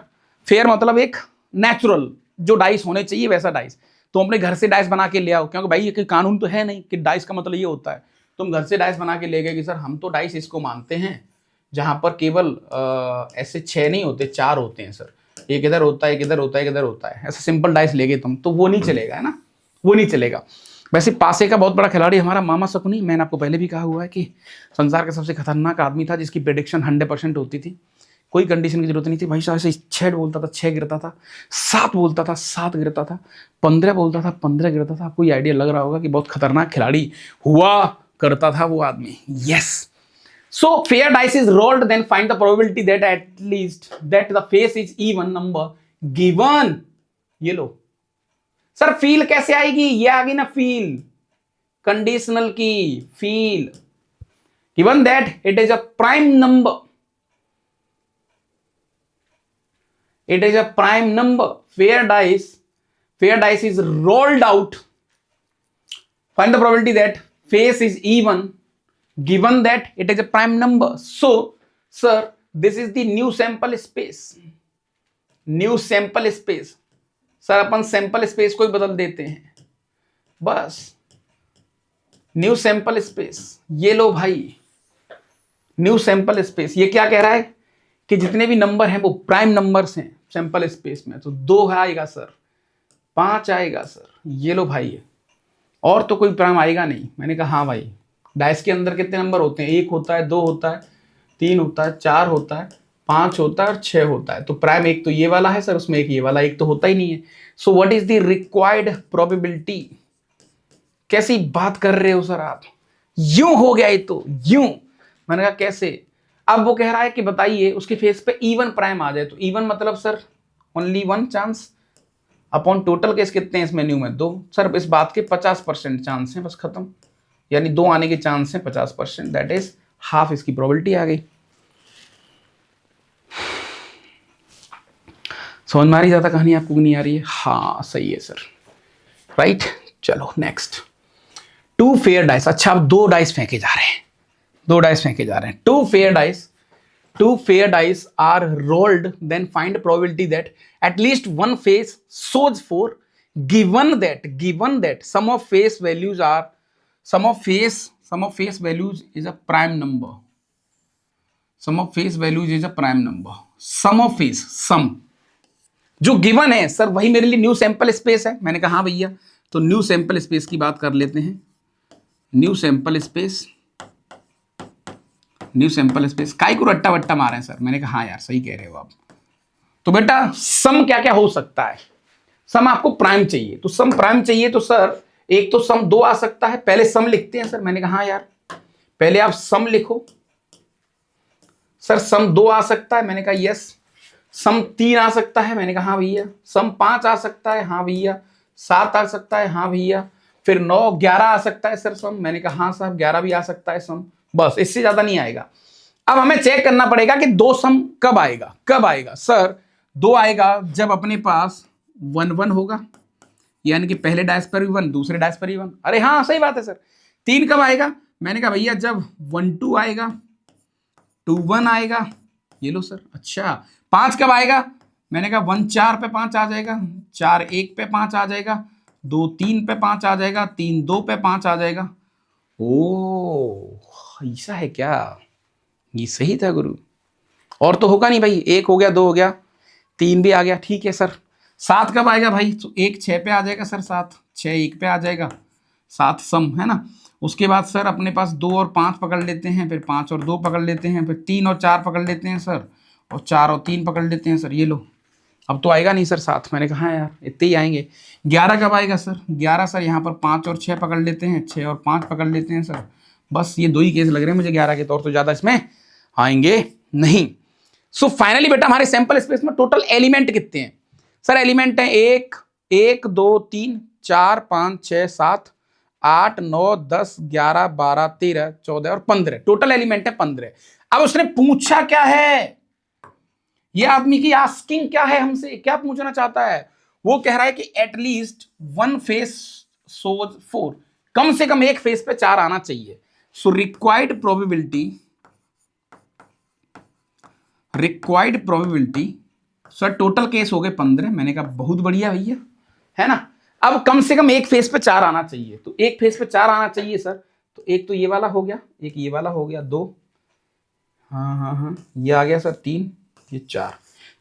फेयर मतलब एक नेचुरल जो डाइस होने चाहिए वैसा डाइस, तो अपने घर से डाइस बना के ले आओ, क्योंकि भाई ये कानून तो है नहीं कि डाइस का मतलब ये होता है तुम घर से डाइस बना के ले गए कि सर हम तो डाइस इसको मानते हैं जहां पर केवल ऐसे 6 नहीं होते, 4 होते हैं सर, एक इधर होता है, एक इधर होता है, एक इधर होता है, ऐसा सिंपल डाइस ले गए तुम, तो वो नहीं चलेगा, है ना, वो नहीं चलेगा। वैसे पासे का बहुत बड़ा खिलाड़ी हमारा मामा शकुनी, मैंने आपको पहले भी कहा हुआ है कि संसार का सबसे खतरनाक आदमी था जिसकी प्रेडिक्शन 100% होती थी, कोई कंडीशन की जरूरत नहीं थी भाई साहब, ऐसे 6 बोलता था 6 गिरता था, 7 बोलता था 7 गिरता था, 15 बोलता था 15 गिरता था। आपको ये आइडिया लग रहा होगा कि बहुत खतरनाक खिलाड़ी हुआ करता था वो आदमी। Yes, so fair dice is rolled, then find the probability that at least that the face is even number given, ये लो सर, फील कैसे आएगी, ये आ गई ना फील, कंडीशनल की feel, given that it is a prime number, it is a prime number, fair dice is rolled out, find the probability that face is even given that it is a prime number. So sir, this is the new sample space, new sample space, sir अपन sample space को ही बदल देते हैं बस, new sample space, ये लो भाई new sample space. ये क्या कह रहा है कि जितने भी नंबर हैं वो प्राइम नंबर्स हैं सैंपल स्पेस में, तो 2 आएगा सर, 5 आएगा सर, ये लो भाई, और तो कोई प्राइम आएगा नहीं। मैंने कहा हाँ भाई, डाइस के अंदर कितने नंबर होते हैं, 1 होता है, 2 होता है, 3 होता है, 4 होता है, 5 होता है और 6 होता है, तो प्राइम एक तो ये वाला है सर, उसमें एक ये वाला, एक तो होता ही नहीं है। सो what is the required probability, कैसी बात कर रहे हो सर आप, यूं हो गया ये तो यूं। मैंने कहा कैसे, अब वो कह रहा है कि बताइए उसके फेस पे इवन प्राइम आ जाए, तो इवन मतलब sir only 1 chance upon total case कितने हैं इस मेन्यू में, 2 सर, इस बात के 50% चांस हैं, बस खत्म, यानी 2 आने के चांस हैं 50%, दैट इज हाफ इसकी प्रोबेबिलिटी आ गई। समझ में आ रही ज्यादा कहानी आपको नहीं आ रही है, हाँ सही है सर, राइट। चलो नेक्स्ट, 2 फेयर डाइस, अच्छा अब 2 डाइस फेंके जा रहे हैं, 2 डाइस फेंके जा रहे हैं, 2 fair dice are rolled, then find probability that at least one face shows 4, given that sum of face values is a prime number, sum of face values is a prime number, sum जो given है sir वही मेरे लिए new sample space है। मैंने कहा हाँ भैया, तो न्यू सैंपल स्पेस की बात कर लेते हैं, न्यू सैंपल स्पेस काय को रट्टा वट्टा मारे हैं सर, मैंने कहा हाँ यार सही कह रहे हो आप। तो बेटा सम क्या क्या हो सकता है, सम आपको प्राइम चाहिए, तो सम प्राइम चाहिए तो सर एक तो सम 2 आ सकता है, पहले सम लिखते हैं सर। मैंने कहा हाँ यार पहले आप सम लिखो सर, सम 2 आ सकता है, मैंने कहा यस। सम 3 आ सकता है, मैंने कहा हाँ भैया। सम 5 आ सकता है, हाँ भैया। 7 आ सकता है, हाँ भैया। फिर 9 11 आ सकता है सर सम, मैंने कहा हाँ साहब 11 भी आ सकता है सम, बस इससे ज्यादा नहीं आएगा। अब हमें चेक करना पड़ेगा कि 2 सम कब आएगा सर, 2 आएगा जब अपने पास 1 1 होगा, यानी कि पहले डाइस पर भी 1, दूसरे डाइस पर भी 1। अरे हाँ सही बात है सर। 3 कब आएगा, मैंने कहा भैया जब 1 2 आएगा, 2 1 आएगा, ये लो सर। अच्छा 5 कब आएगा, मैंने कहा 1 4 पे 5 आ जाएगा, 4 1 पे 5 आ जाएगा, 2 3 पे 5 आ जाएगा, 3 2 पे 5 आ जाएगा। ओ ऐसा है क्या, ये सही था गुरु। और तो होगा नहीं भाई, 1 हो गया, 2 हो गया, 3 भी आ गया, ठीक है सर। 7 कब आएगा भाई, तो 1 6 पे आ जाएगा सर, 7 6 1 पे आ जाएगा, 7 सम है ना। उसके बाद सर अपने पास 2 और 5 पकड़ लेते हैं, फिर 5 और 2 पकड़ लेते हैं, फिर 3 और 4 पकड़ लेते हैं सर, और 4 और 3 पकड़ लेते हैं सर, ये लो अब तो आएगा नहीं सर 7। मैंने कहा यार इतने ही आएंगे। 11 कब आएगा सर? 11 सर यहाँ पर 5 और 6 पकड़ लेते हैं, 6 और 5 पकड़ लेते हैं सर। बस ये 2 ही केस लग रहे हैं मुझे 11 के, तौर तो ज़्यादा इसमें आएंगे नहीं। सो फाइनली बेटा हमारे सैंपल स्पेस में टोटल एलिमेंट कितने हैं सर? एलिमेंट है 1 1 2 3 4 5 6 7 8 9 10 11 12 13 14 और 15। टोटल एलिमेंट है 15। अब उसने पूछा क्या है, ये आदमी की आस्किंग क्या है, हमसे क्या पूछना चाहता है? वो कह रहा है कि एटलीस्ट 1 फेस सोज 4, कम से कम एक फेस पे 4 आना चाहिए। So required probability sir total case हो गए 15। मैंने कहा बहुत बढ़िया भैया, है ना। अब कम से कम एक फेस पे 4 आना चाहिए, तो एक फेस पे 4 आना चाहिए सर। तो एक तो ये वाला हो गया, एक ये वाला हो गया 2, हाँ ये आ गया सर 3, ये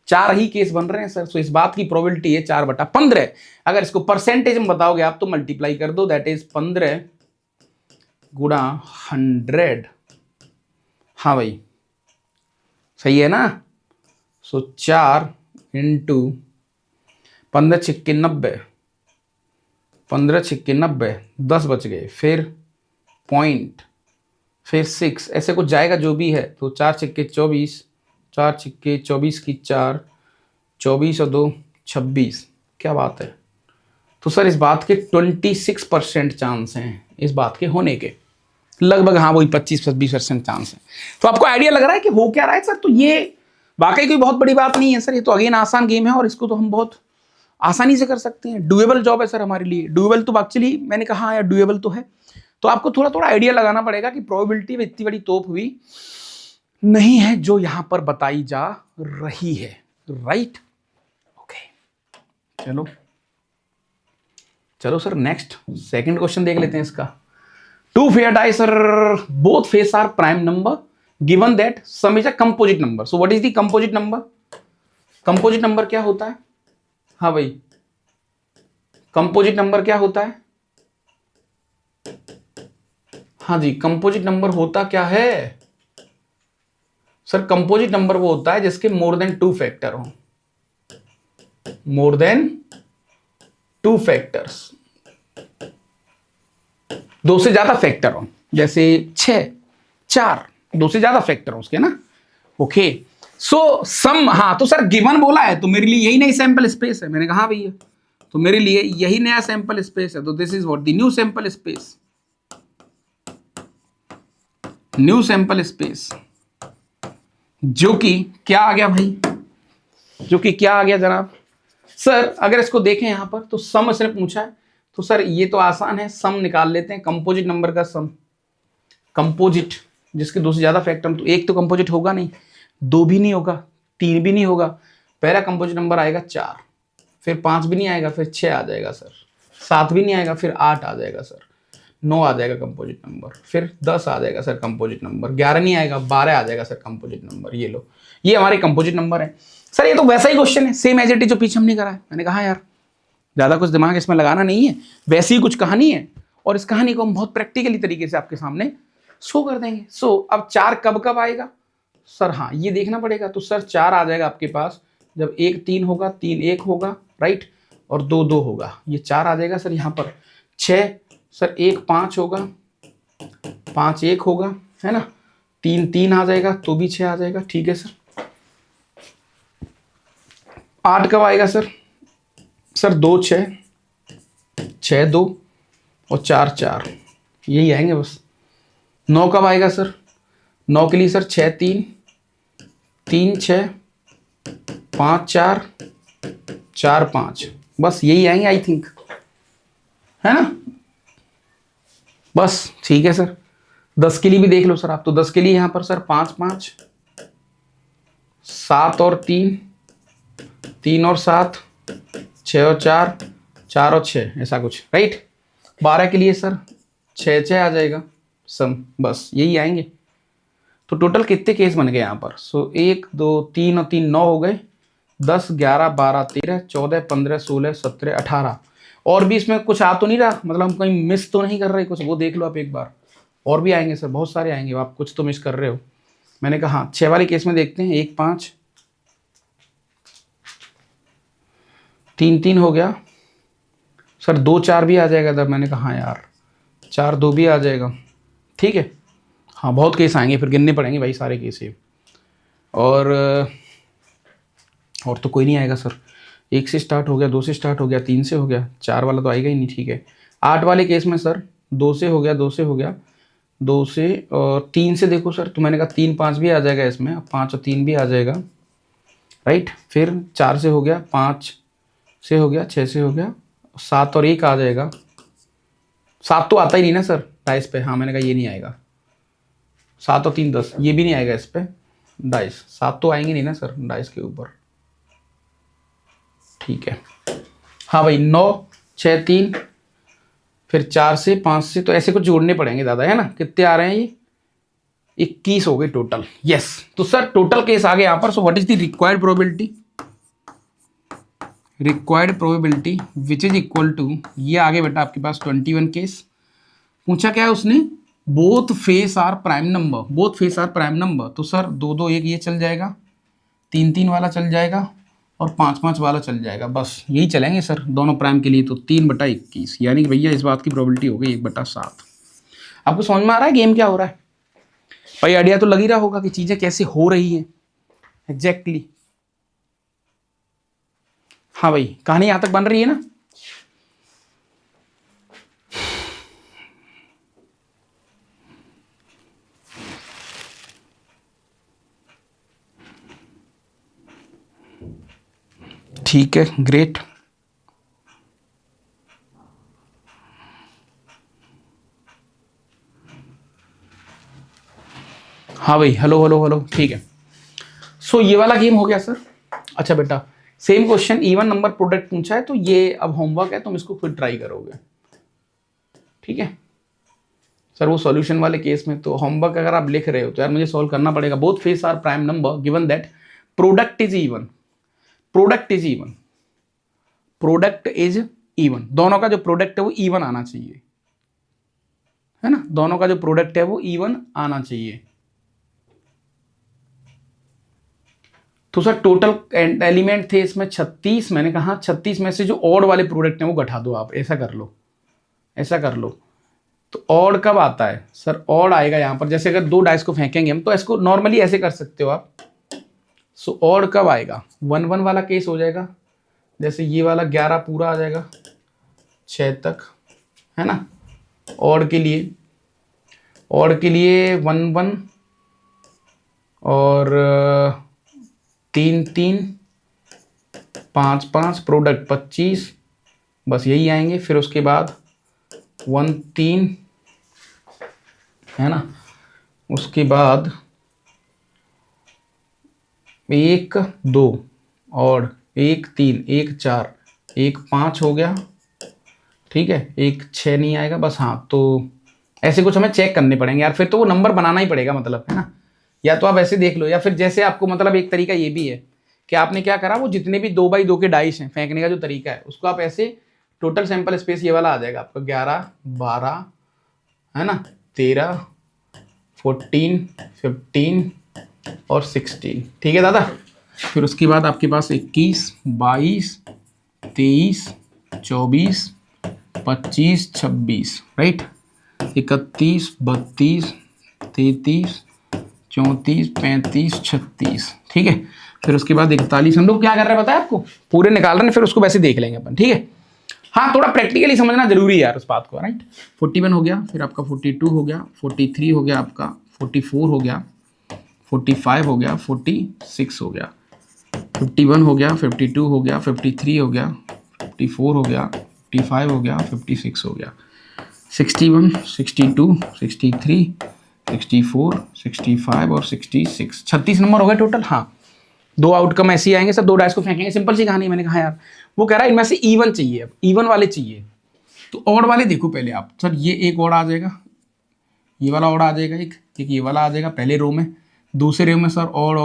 4 ही केस बन रहे हैं सर। सो इस बात की प्रोबेबिलिटी है 4/15। अगर इसको परसेंटेज में बताओगे आप तो मल्टीप्लाई कर दो, दैट इज 15 गुणा 100। हाँ भाई सही है ना। सो 4 इंटू 15 छिक्के 90, 15 छिक्के 90, 10 बच गए, फिर पॉइंट, फिर 6, ऐसे कुछ जाएगा जो भी है। तो 4 छिक्के 24, 4 छिक्के 24 की 4, 24 और 2 26। क्या बात है। तो सर इस बात के 26% चांस हैं इस बात के होने के, लगभग हाँ वही 25-20% चांस है। तो आपको आइडिया लग रहा है कि हो क्या रहा है सर। तो ये वाकई कोई बहुत बड़ी बात नहीं है सर, ये तो अगेन आसान गेम है और इसको तो हम बहुत आसानी से कर सकते हैं। डुएबल जॉब है सर हमारे लिए। डुएबल तो एक्चुअली मैंने कहा यार डुएबल तो है, तो आपको थोड़ा थोड़ा आइडिया लगाना पड़ेगा कि प्रोबेबिलिटी में इतनी बड़ी तोप हुई नहीं है जो यहां पर बताई जा रही है, राइट। ओके चलो सर नेक्स्ट सेकंड क्वेश्चन देख लेते हैं इसका। Two fair die sir, both face are prime number given that sum is a composite number. So what is the composite number? Composite number क्या होता है? हाँ भाई कंपोजिट नंबर क्या होता है? हाँ जी कंपोजिट नंबर होता क्या है सर? कंपोजिट नंबर वो होता है जिसके मोर देन 2 फैक्टर हो, मोर देन 2 फैक्टर्स, 2 से ज्यादा फैक्टर हो, जैसे 6 4, 2 से ज्यादा फैक्टर हो उसके ना। ओके सो सम, हाँ तो सर गिवन बोला है तो मेरे लिए यही नई सैंपल स्पेस है। मैंने कहा भैया तो मेरे लिए यही नया सैंपल स्पेस है, तो this is what the new sample space, new sample space, जो कि क्या आ गया भाई, जो कि क्या आ गया जनाब? सर अगर इसको देखें यहां पर तो सम इसने पूछा है, तो सर ये तो आसान है, सम निकाल लेते हैं। कंपोजिट नंबर का सम, कंपोजिट जिसके 2 से ज्यादा फैक्टर, तो एक तो कंपोजिट होगा नहीं, 2 भी नहीं होगा, 3 भी नहीं होगा। पहला कंपोजिट नंबर आएगा 4, फिर 5 भी नहीं आएगा, फिर 6 आ जाएगा सर, 7 भी नहीं आएगा, फिर 8 आ जाएगा सर, 9 आ जाएगा कंपोजिट नंबर, फिर 10 आ जाएगा सर कंपोजिट नंबर, 11 नहीं आएगा, 12 आ जाएगा सर कंपोजिट नंबर। ये लो ये हमारे कंपोजिट नंबर है सर। ये तो वैसा ही क्वेश्चन है, सेम एज इट इज जो पीछे हमने करा है। मैंने कहा यार ज़्यादा कुछ दिमाग इसमें लगाना नहीं है, वैसी ही कुछ कहानी है और इस कहानी को हम बहुत प्रैक्टिकली तरीके से आपके सामने शो कर देंगे। सो अब 4 कब कब आएगा सर? हाँ ये देखना पड़ेगा। तो सर 4 आ जाएगा आपके पास जब 1 3 होगा, 3 1 होगा, राइट, और 2 2 होगा, ये 4 आ जाएगा सर। यहाँ पर 6 सर, 1 5 होगा, 5 1 होगा, है ना, 3 3 आ जाएगा तो भी 6 आ जाएगा, ठीक है सर। 8 कब आएगा सर? सर 2 6, 6 2 और 4 4, यही आएंगे बस। 9 कब आएगा सर? 9 के लिए सर 6 3, 3 6, 5 4, 4 5, बस यही आएंगे आई थिंक, है ना, बस ठीक है सर। 10 के लिए भी देख लो सर आप, तो 10 के लिए यहां पर सर 5 5, 7 और 3, 3 और 7, 6 और 4, 4 और 6, ऐसा कुछ, राइट। 12 के लिए सर 6 6 आ जाएगा सम, बस यही आएंगे। तो टोटल कितने केस बन गए यहाँ पर? सो 1 2 3 और 3 9 हो गए, 10 11 12 13 14 15 16 17 18, और भी इसमें कुछ आ तो नहीं रहा, मतलब हम कहीं मिस तो नहीं कर रहे कुछ, वो देख लो आप एक बार। और भी आएंगे सर, बहुत सारे आएंगे, आप कुछ तो मिस कर रहे हो। मैंने कहा हाँ 6 वाले केस में देखते हैं, 1 5 तीन तीन हो गया सर, 2 4 भी आ जाएगा इधर। मैंने कहा हाँ यार 4 2 भी आ जाएगा, ठीक है। हाँ बहुत केस आएंगे, फिर गिनने पड़ेंगे भाई सारे केस ये। और तो कोई नहीं आएगा सर। 1 से स्टार्ट हो गया, 2 से स्टार्ट हो गया, 3 से हो गया, 4 वाला तो आएगा ही नहीं, ठीक है। 8 वाले केस में सर 2 से हो गया, 2 से हो गया, 2 से और 3 से देखो सर, तो मैंने कहा 3 5 भी आ जाएगा इसमें, 5 और 3 भी आ जाएगा, राइट। फिर 4 से हो गया, 5 से हो गया, 6 से हो गया, 7 और 1 आ जाएगा। 7 तो आता ही नहीं ना सर डाइस पे, हाँ मैंने कहा ये नहीं आएगा। 7 और 3 10, ये भी नहीं आएगा इस पे डाइस। 7 तो आएंगे नहीं ना सर डाइस के ऊपर, ठीक है। हाँ भाई 9 6 3, फिर 4 से 5 से, तो ऐसे कुछ जोड़ने पड़ेंगे दादा, है ना। कितने आ रहे हैं ये? 21 हो गए टोटल। यस, तो सर टोटल केस आ गए यहाँ पर। So what is the required probability? Required probability which is equal to, ये आगे बेटा आपके पास 21 केस। पूछा क्या है उसने? Both face are prime number, both face are prime number. तो सर 2 2 1 ये चल जाएगा, 3 3 वाला चल जाएगा, और 5 5 वाला चल जाएगा। बस यही चलेंगे सर दोनों प्राइम के लिए। तो 3/21, यानी कि भैया इस बात की प्रोबेबिलिटी हो गई 1/7। आपको समझ में आ रहा है गेम क्या हो रहा है भाई? आइडिया तो लग ही रहा होगा कि चीजें कैसे हो रही हैं एग्जैक्टली। हाँ भाई कहानी यहां तक बन रही है ना? ठीक है, ग्रेट। हाँ भाई हेलो हेलो हेलो, ठीक है। सो ये वाला गेम हो गया सर। अच्छा बेटा, same question even number product पूछा है, तो ये अब होमवर्क है, तुम इसको खुद ट्राई करोगे, ठीक है सर। वो सॉल्यूशन वाले केस में तो होमवर्क अगर आप लिख रहे हो तो यार मुझे सॉल्व करना पड़ेगा। Both face are prime number given that product is even, product is even, product is even. दोनों का जो प्रोडक्ट है वो इवन आना चाहिए, है ना। दोनों का जो प्रोडक्ट है वो इवन आना चाहिए। तो सर टोटल एलिमेंट थे इसमें 36। मैंने कहा 36 में से जो ऑड वाले प्रोडक्ट हैं वो घटा दो आप, ऐसा कर लो, ऐसा कर लो। तो ऑड कब आता है सर? ऑड आएगा यहां पर, जैसे अगर 2 डाइस को फेंकेंगे हम तो इसको नॉर्मली ऐसे कर सकते हो आप। सो ऑड कब आएगा? 1 1 वाला केस हो जाएगा, जैसे ये वाला 11 पूरा आ जाएगा 6 तक, है ना। ऑड के लिए, ऑड के लिए 1 1 और 3 3 5 5, प्रोडक्ट 25, बस यही आएंगे। फिर उसके बाद 1 3, है ना। उसके बाद 1 2 और 1 3 1 4 1 5 हो गया, ठीक है। 1 6 नहीं आएगा बस। हाँ तो ऐसे कुछ हमें चेक करने पड़ेंगे यार, फिर तो वो नंबर बनाना ही पड़ेगा मतलब, है ना। या तो आप ऐसे देख लो, या फिर जैसे आपको मतलब एक तरीका ये भी है कि आपने क्या करा, वो जितने भी 2x2 के डाइस हैं फेंकने का जो तरीका है उसको आप ऐसे, टोटल सैंपल स्पेस ये वाला आ जाएगा आपका 11 12, है ना, 13 14 15 और 16, ठीक है दादा। फिर उसके बाद आपके पास 21 22 23 24 25 26, राइट। 31 32 33 34 35 36, ठीक है। फिर उसके बाद 41। हम लोग क्या कर रहे हैं पता है आपको? पूरे निकाल रहे हैं, फिर उसको वैसे देख लेंगे अपन, ठीक है। हाँ थोड़ा प्रैक्टिकली समझना जरूरी है यार उस बात को, राइट। 41 हो गया, फिर आपका 42 हो गया, 43 हो गया आपका, 44 हो गया, 45 हो गया, 46 हो गया, 51 हो गया, 52 हो गया, 53 हो गया, 54 हो गया, 55 हो गया, 56 हो गया, 61 62 63 64 65 और 66, 36 नंबर हो गए टोटल। हाँ 2 आउटकम ऐसे ही आएंगे सर, 2 डाइस को फेंकेंगे, सिंपल सी कहानी। मैंने कहा यार वो कह रहा है इनमें से इवन चाहिए, अब इवन वाले चाहिए। तो ऑड वाले देखो पहले आप सर, ये एक और आ जाएगा, ये वाला और आ जाएगा, एक ये वाला आ जाएगा पहले रो में। दूसरे रो में सर और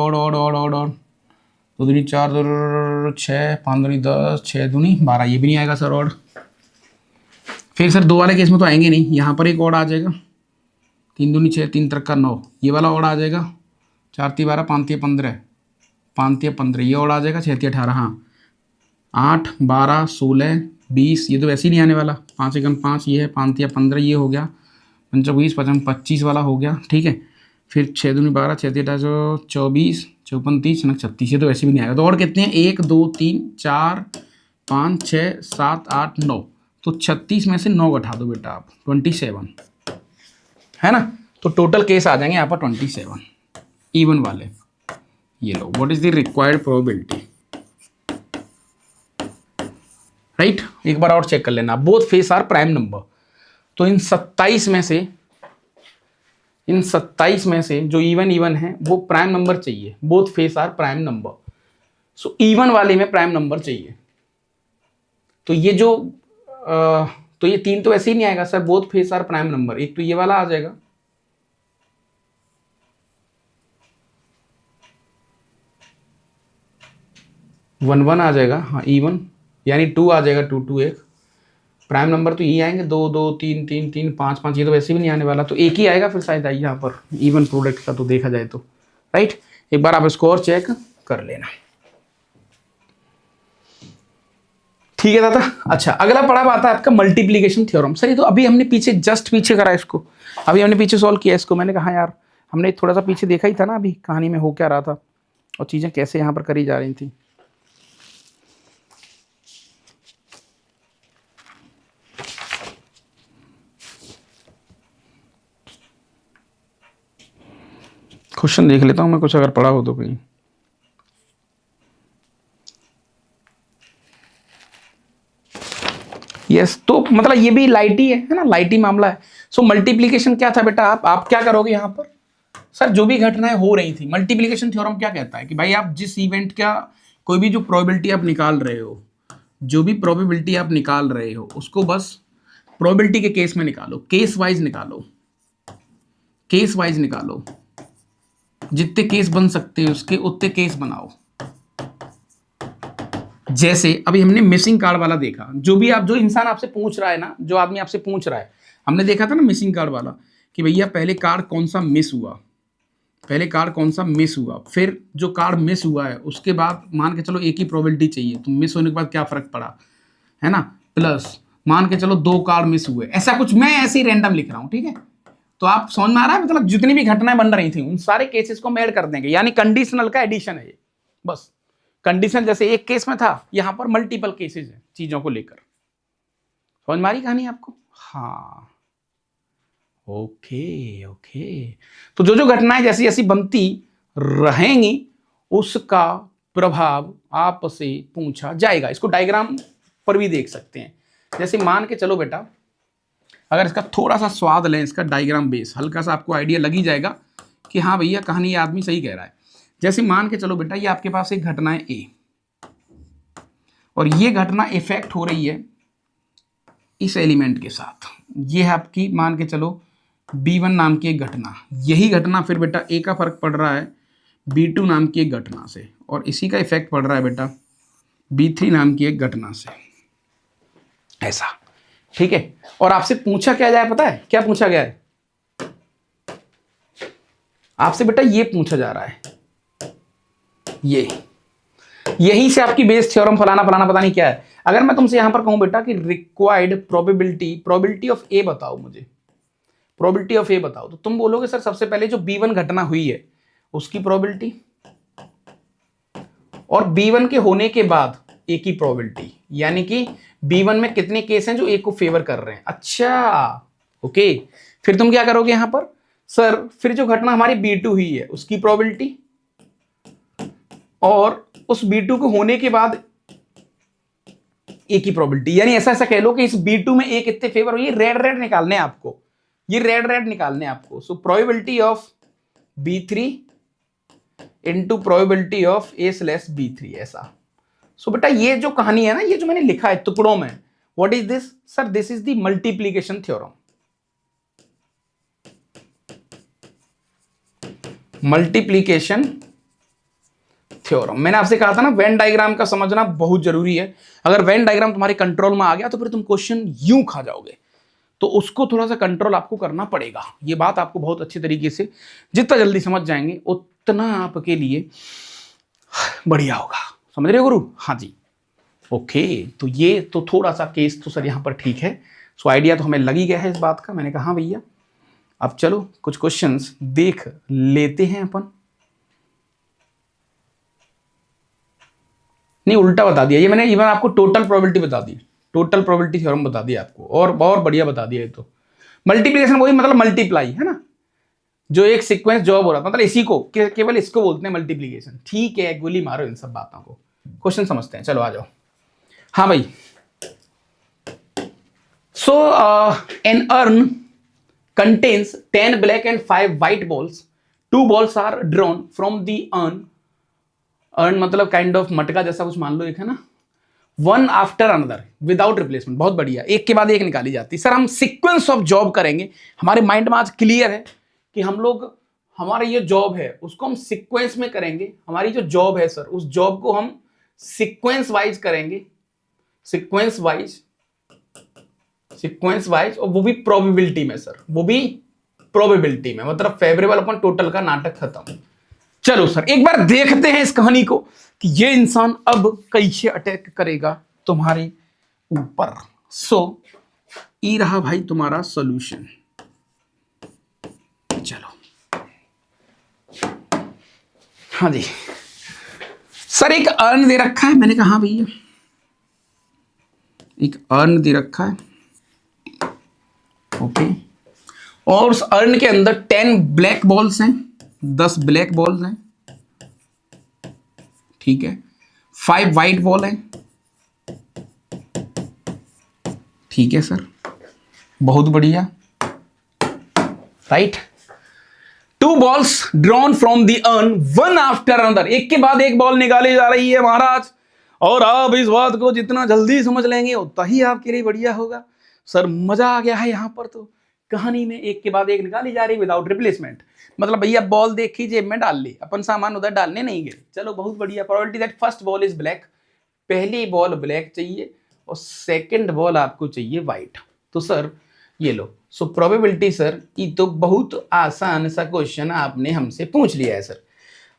2 दूनी 4 2 6 5 दूनी 10 6 दूनी 12, ये भी नहीं आएगा सर और। फिर सर 2 वाले केस में तो आएंगे नहीं, यहाँ पर एक और आ जाएगा, 3 दूनी 6 3 3 9, ये वाला और आ जाएगा, 4 3 12 5 3 15 5 3 15, ये और आ जाएगा, 6 3 18। हाँ 8 12 16 20, ये तो वैसे ही नहीं आने वाला। 5 एकम 5 ये है, 5 या 15 ये हो गया, 25 55 25 वाला हो गया, ठीक है। फिर 6 दूनी 12, 6 3 24 54 30 36, ये तो वैसे भी नहीं आएगा। तो और कितने हैं? 1 2 3 4 5 6 7 8 9, तो 36 में से 9 घटा दो बेटा आप, 27 है ना। तो टोटल केस आ जाएंगे यहाँ पर 27 इवन वाले। ये लो, what is the required probability, right. एक बार और चेक कर लेना, both face are prime number. तो इन 27 में से जो इवन है वो प्राइम नंबर चाहिए, both face are prime number. So even वाले में प्राइम नंबर चाहिए। तो ये जो तो ये 3 तो ऐसे ही नहीं आएगा sir, both face are prime number. एक तो ये वाला आ जाएगा, वन आ जाएगा, हाँ इवन, यानी 2 आ जाएगा, 2 2 1 प्राइम नंबर। तो ये आएंगे 2 2 3 3 3 5 5, ये तो वैसे भी नहीं आने वाला, तो एक ही आएगा फिर शायद आई यहाँ पर इवन प्रोडक्ट का, तो देखा जाए तो, राइट। एक बार आप इसको और चेक कर लेना, ठीक है दादा। अच्छा, अगला पड़ा आता है आपका मल्टीप्लीकेशन थ्योरम। सर ये तो अभी हमने पीछे करा इसको, अभी हमने पीछे सॉल्व किया इसको। मैंने कहा यार हमने थोड़ा सा पीछे देखा ही था ना अभी कहानी में हो क्या रहा था और चीजें कैसे यहाँ पर करी जा रही थी। क्वेश्चन देख लेता हूं मैं, कुछ अगर पढ़ा हो तो कहीं। यस, तो मतलब ये भी लाइट ही है ना, लाइट ही मामला है। सो मल्टीप्लीकेशन क्या था बेटा, आप क्या करोगे यहाँ पर, सर जो भी घटनाएं हो रही थी, मल्टीप्लीकेशन थ्योरम क्या कहता है कि भाई आप जिस इवेंट का कोई भी जो प्रोबेबिलिटी आप निकाल रहे हो, जो भी प्रोबेबिलिटी आप निकाल रहे हो उसको बस प्रोबेबिलिटी के केस में निकालो, केस वाइज निकालो, केस वाइज निकालो, जितने केस बन सकते हैं उसके उतने केस बनाओ। जैसे अभी हमने मिसिंग कार्ड वाला देखा, जो इंसान आपसे पूछ रहा है ना, जो आदमी आपसे पूछ रहा है, हमने देखा था ना मिसिंग कार्ड वाला कि भैया पहले कार्ड कौन सा मिस हुआ, पहले कार्ड कौन सा मिस हुआ, फिर जो कार्ड मिस हुआ है उसके बाद मान के चलो एक ही प्रोबेबिलिटी चाहिए, तो मिस होने के बाद क्या फर्क पड़ा, है ना, प्लस मान के चलो 2 कार्ड मिस हुए, ऐसा कुछ। मैं ऐसे ही रैंडम लिख रहा हूं, ठीक है। तो आप समझ में आ रहा है, मतलब जितनी भी घटनाएं बन रही थी उन सारे केसेस को हम ऐड कर देंगे, यानी कंडीशनल का एडिशन है ये। बस कंडीशन जैसे एक केस में था, यहां पर मल्टीपल केसेस हैं चीजों को लेकर। समझ में आ रही कहानी आपको? हाँ, ओके ओके। तो जो जो घटनाएं जैसी जैसी बनती रहेंगी उसका प्रभाव आपसे पूछा जाएगा। इसको डायग्राम पर भी देख सकते हैं। जैसे मान के चलो बेटा, अगर इसका थोड़ा सा स्वाद लें, इसका डायग्राम बेस, हल्का सा आपको आइडिया लग ही जाएगा कि हाँ भैया कहानी ये आदमी सही कह रहा है। जैसे मान के चलो बेटा, ये आपके पास एक घटना है ए, और ये घटना इफेक्ट हो रही है इस एलिमेंट के साथ। ये है आपकी मान के चलो B1 नाम की एक घटना। यही घटना फिर बेटा ए का फर्क पड़ रहा है B2 नाम की एक घटना से, और इसी का इफेक्ट पड़ रहा है बेटा B3 नाम की एक घटना से, ऐसा, ठीक है। और आपसे पूछा क्या जाए, पता है क्या पूछा गया है आपसे बेटा? ये पूछा जा रहा है, यहीं से आपकी बेस थ्योरम फलाना फलाना पता नहीं क्या है। अगर मैं तुमसे यहां पर कहूं बेटा कि रिक्वायर्ड प्रोबेबिलिटी ऑफ ए बताओ, मुझे प्रोबेबिलिटी ऑफ ए बताओ, तो तुम बोलोगे सर सबसे पहले जो B1 घटना हुई है उसकी प्रोबेबिलिटी, और B1 के होने के बाद ए की प्रोबेबिलिटी, यानी कि B1 में कितने केस हैं जो ए को फेवर कर रहे हैं। अच्छा ओके, फिर तुम क्या करोगे यहां पर, सर फिर जो घटना हमारी B2 हुई है उसकी प्रोबेबिलिटी, और उस B2 को होने के बाद ए की प्रोबेबिलिटी, यानी ऐसा ऐसा कह लो कि इस B2 में ए कितने फेवर हो, ये रेड निकालने हैं आपको, ये रेड निकालने हैं आपको। सो probability of B3 into probability of A/B3, ऐसा। सो बेटा ये जो कहानी है ना, ये जो मैंने लिखा है टुकड़ों में, what is this sir? This is the multiplication theorem. Multiplication theorem, मैंने आपसे कहा था ना वेन डायग्राम का समझना बहुत जरूरी है। अगर वेन डायग्राम तुम्हारे कंट्रोल में आ गया तो फिर तुम क्वेश्चन यूं खा जाओगे, तो उसको थोड़ा सा कंट्रोल आपको करना पड़ेगा। ये बात आपको बहुत अच्छी तरीके से जितना जल्दी समझ जाएंगे उतना आपके लिए बढ़िया होगा। समझ रहे हो गुरु? हाँ जी, ओके, तो ये तो थोड़ा सा केस तो सर यहाँ पर ठीक है। सो आइडिया तो हमें लग ही गया है इस बात का। मैंने कहा हाँ भैया, अब चलो कुछ क्वेश्चंस देख लेते हैं अपन। नहीं, उल्टा बता दिया ये मैंने, इवन आपको टोटल प्रोबेबिलिटी बता दी, टोटल प्रोबेबिलिटी थ्योरम बता दिया आपको, और बढ़िया बता दिया ये तो। मल्टीप्लिकेशन वही मतलब मल्टीप्लाई है ना, जो एक सीक्वेंस जॉब हो रहा था, मतलब इसी को केवल इसको बोलते हैं मल्टीप्लिकेशन। ठीक है, गोली मारो इन सब बातों को, क्वेश्चन समझते हैं। चलो आ जाओ। हाँ भाई, सो N earn contains 10 black and 5 white balls. 2 balls are drawn from the urn. Earn मतलब काइंड ऑफ मटका जैसा कुछ मान लो, एक है ना, one after another without replacement. बहुत बढ़िया, एक के बाद एक निकाली जाती। सर हम सीक्वेंस ऑफ जॉब करेंगे, हमारे माइंड में आज क्लियर है कि हम लोग, हमारा ये जॉब है उसको हम सीक्वेंस में करेंगे। हमारी जो जॉब है सर, उस जॉब को हम सीक्वेंस वाइज करेंगे, सीक्वेंस वाइज, और वो भी प्रोबेबिलिटी में सर, वो भी प्रोबेबिलिटी में, मतलब फेवरेबल अपन टोटल का नाटक खत्म। चलो सर एक बार देखते हैं इस कहानी को कि ये इंसान अब कैसे अटैक करेगा तुम्हारे ऊपर। सो ये रहा भाई तुम्हारा सॉल्यूशन। चलो हाँ जी सर, एक अर्न दे रखा है। मैंने कहा हाँ भैया, एक अर्न दे रखा है, ओके, और उस अर्न के अंदर 10 ब्लैक बॉल्स हैं, 10 ब्लैक बॉल्स हैं, ठीक है, 5 वाइट बॉल हैं, ठीक है सर, बहुत बढ़िया, right. 2 balls drawn from the earn one after another, एक के बाद एक बॉल निकाली जा रही है महाराज, और आप इस बात को जितना जल्दी समझ लेंगे उतना ही आपके लिए बढ़िया होगा। सर मजा आ गया है यहां पर, तो कहानी में एक के बाद एक निकाली जा रही विदाउट रिप्लेसमेंट, मतलब भैया बॉल देखी जेब में डाल ली, अपन सामान उधर डालने नहीं गए। चलो बहुत बढ़िया। Probability that first ball is black, पहली बॉल ब्लैक चाहिए और सेकंड बॉल आपको चाहिए व्हाइट। तो सर ये लो, सो प्रोबेबिलिटी सर, ये तो बहुत आसान सा क्वेश्चन आपने हमसे पूछ लिया है सर।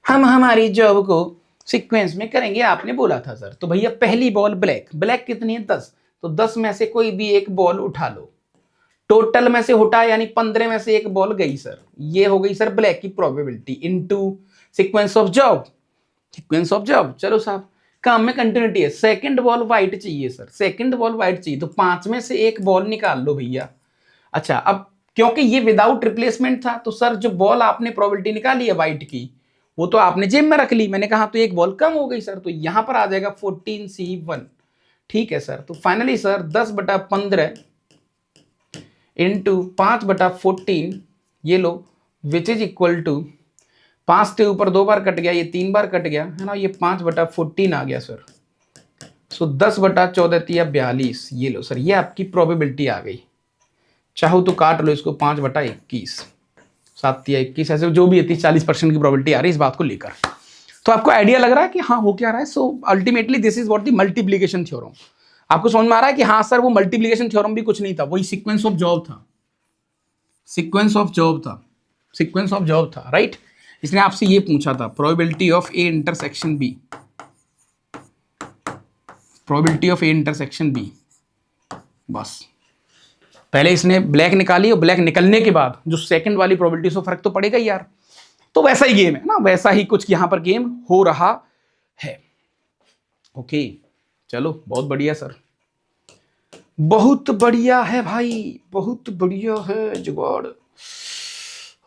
हम हमारी जॉब को सीक्वेंस में करेंगे आपने बोला था सर। तो भैया पहली बॉल ब्लैक, ब्लैक कितनी है 10, तो 10 में से कोई भी एक बॉल उठा लो, टोटल में से उठा यानी 15 में से एक बॉल गई सर, ये हो गई सर ब्लैक की probability into sequence of job, sequence of job. चलो साहब काम में कंटिन्यूटी है, सेकंड बॉल व्हाइट चाहिए सर, सेकंड बॉल व्हाइट चाहिए, तो 5 में से एक बॉल निकाल लो भैया। अच्छा अब क्योंकि ये विदाउट रिप्लेसमेंट था, तो सर जो बॉल आपने प्रोबेबिलिटी निकाली है व्हाइट की, वो तो आपने जेब में रख ली। मैंने कहा तो एक बॉल कम हो गई सर, तो यहां पर आ जाएगा 14C1, ठीक है सर। तो फाइनली सर 10/15 इंटू 5/14, ये लो, विच इज इक्वल टू 5 के ऊपर 2 बार कट गया, ये 3 बार कट गया है ना, ये 5/14 आ गया सर। सो 10/14 42, ये लो सर, ये आपकी प्रोबेबिलिटी आ गई। चाहो तो काट लो इसको 5/21, 7×21, ऐसे जो भी है 30-40% की प्रोबेबिलिटी आ रही है इस बात को लेकर। तो आपको आइडिया लग रहा है कि हाँ हो क्या रहा है। So ultimately this is what the multiplication theorem. आपको समझ में आ रहा है कि हाँ सर वो मल्टीप्लिकेशन थ्योरम भी कुछ नहीं था, वही सीक्वेंस ऑफ जॉब था, सीक्वेंस ऑफ जॉब था, सीक्वेंस ऑफ जॉब था, राइट। इसने आपसे ये पूछा था probability of A intersection B, probability of A intersection B. बस पहले इसने ब्लैक निकाली और ब्लैक निकलने के बाद जो सेकंड वाली प्रोबेबिलिटी से फर्क तो पड़ेगा ही यार। तो वैसा ही गेम है ना, वैसा ही कुछ यहां पर गेम हो रहा है। ओके चलो बहुत बढ़िया सर, बहुत बढ़िया है भाई, बहुत बढ़िया है जुगाड़।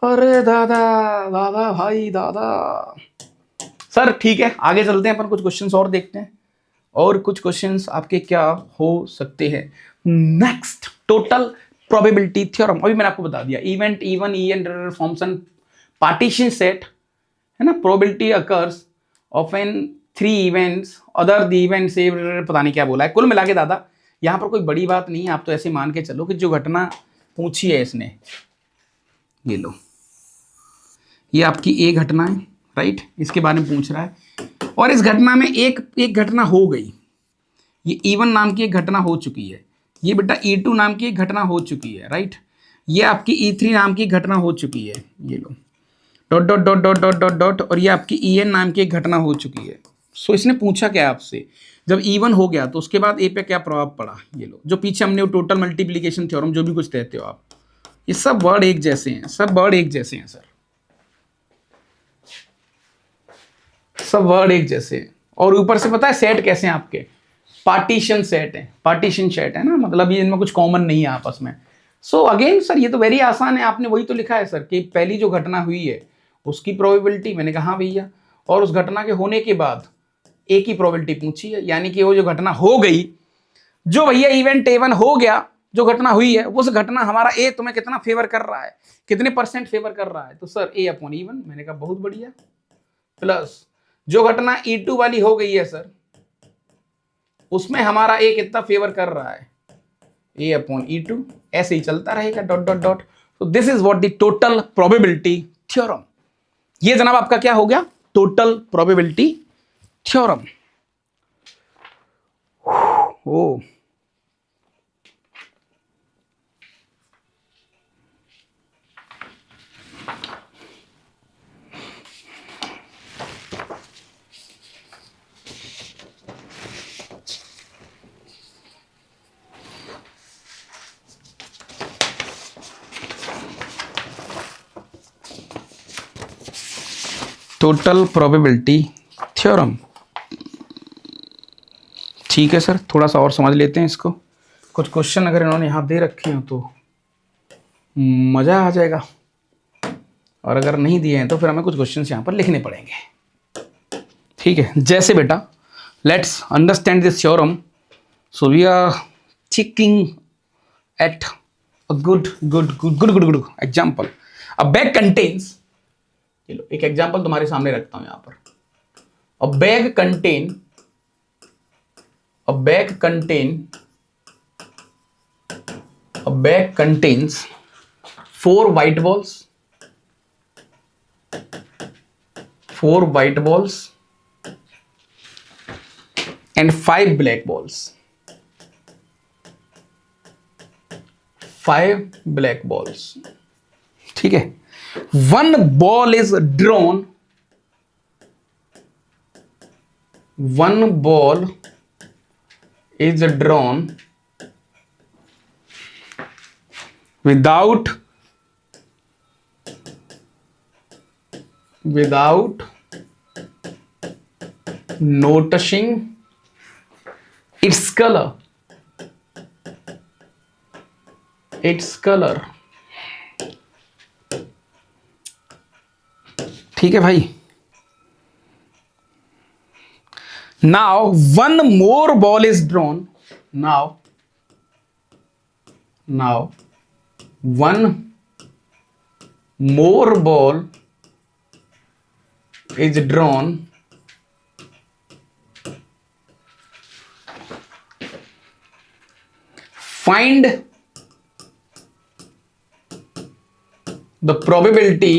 अरे दादा दादा भाई दादा। सर ठीक है आगे चलते हैं, अपन कुछ क्वेश्चंस और देखते हैं, और कुछ क्वेश्चंस आपके क्या हो सकते हैं। नेक्स्ट टोटल प्रोबेबिलिटी थ्योरम, अभी मैंने आपको बता दिया, event even E forms an partition set, है ना, probability occurs of an 3 events other the event से, पता नहीं क्या बोला है। कुल मिला के दादा यहाँ पर कोई बड़ी बात नहीं है, आप तो ऐसे मान के चलो कि जो घटना पूछी है इसने, ये लो, ये आपकी ए घटना है, राइट, इसके बारे में पूछ रहा है, और इस घटना में एक घटना हो गई, ये E1 नाम की एक घटना हो चुकी है, ये बेटा E2 नाम की एक घटना हो चुकी है, राइट, ये आपकी E3 नाम की घटना हो चुकी है, ये लो dot dot dot dot dot dot dot, और ये आपकी EN नाम की एक घटना हो चुकी है। सो इसने पूछा क्या आपसे, जब इवन हो गया तो उसके बाद ए पे क्या प्रभाव पड़ा, ये लो जो पीछे हमने टोटल मल्टीप्लीकेशन थ्योरम जो भी कुछ कहते हो आप, ये सब वर्ड एक जैसे हैं, सब वर्ड एक जैसे हैं सर, सब वर्ड एक जैसे हैं। और ऊपर से पता है सेट कैसे हैं आपके, पार्टीशन सेट है, पार्टीशन सेट है ना, मतलब ये इनमें कुछ कॉमन नहीं है आपस में। सो अगेन सर ये तो वेरी आसान है, आपने वही तो लिखा है सर कि पहली जो घटना हुई है उसकी प्रोबेबिलिटी, मैंने कहा हाँ भैया, और उस घटना के होने के बाद एक ही प्रोबेबिलिटी पूछी है, यानी कि वो जो घटना हो गई, जो भैया इवेंट A1 हो गया, जो घटना हुई है उस घटना हमारा ए तुम्हें कितना फेवर कर रहा है, कितने % फेवर कर रहा है, तो सर A/E1, मैंने कहा बहुत बढ़िया, प्लस जो घटना E2 वाली हो गई है सर उसमें हमारा ए कितना फेवर कर रहा है, A/E2, ऐसे ही चलता रहेगा डॉट डॉट डॉट। तो this is what the total probability theorem. ये जनाब आपका क्या हो गया, टोटल प्रोबेबिलिटी थ्योरम। ओ टोटल प्रोबेबिलिटी थ्योरम, ठीक है सर, थोड़ा सा और समझ लेते हैं इसको। कुछ क्वेश्चन अगर इन्होंने यहाँ दे रखे हो तो मज़ा आ जाएगा, और अगर नहीं दिए हैं तो फिर हमें कुछ क्वेश्चन यहाँ पर लिखने पड़ेंगे, ठीक है। जैसे बेटा let's understand this theorem, so we are checking at a good example. A bag contains, चलो एक एग्जाम्पल तुम्हारे सामने रखता हूं यहां पर। A bag contains 4 white balls and 5 black balls, 5 black balls, ठीक है। One ball is drawn without noticing its color, ठीक है भाई। Now one more ball is drawn, now one more ball is drawn find the probability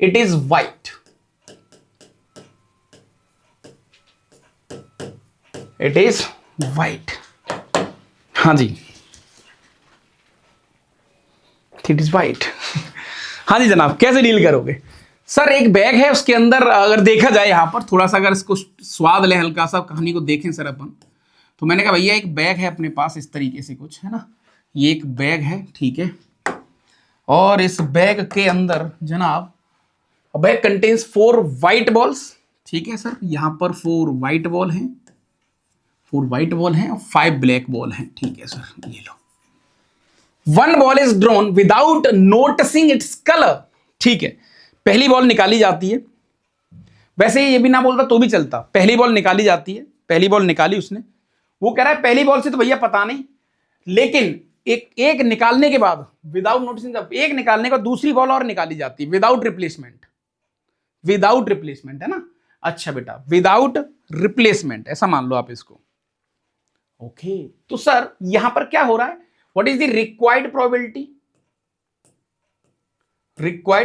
it is white, हाँ जी, it is white. हाँ जी जनाब, कैसे deal करोगे सर, एक bag है उसके अंदर, अगर देखा जाए यहां पर थोड़ा सा अगर इसको स्वाद ले, हल्का सा कहानी को देखें सर अपन, तो मैंने कहा भैया एक बैग है अपने पास इस तरीके से कुछ है ना, ये एक बैग है, ठीक है, और इस बैग के अंदर जनाब बैग कंटेन्स 4 वाइट बॉल्स, ठीक है सर, यहां पर 4 वाइट बॉल हैं, 4 वाइट बॉल हैं और 5 ब्लैक बॉल हैं, ठीक है सर, ये लो। 1 ball is drawn without noticing its colour, ठीक है, पहली बॉल निकाली जाती है, वैसे ये भी ना बोलता तो भी चलता, पहली बॉल निकाली जाती है, पहली बॉल निकाली उसने, वो कह रहा है पहली बॉल से तो भैया पता नहीं, लेकिन एक निकालने के बाद विदाउट नोटिसिंग, एक निकालने के बाद दूसरी बॉल और निकाली जाती है विदाउट रिप्लेसमेंट, है ना। अच्छा बेटा विदाउट रिप्लेसमेंट ऐसा मान लो आप इसको, ओके। तो सर यहां पर क्या हो रहा है, what is the required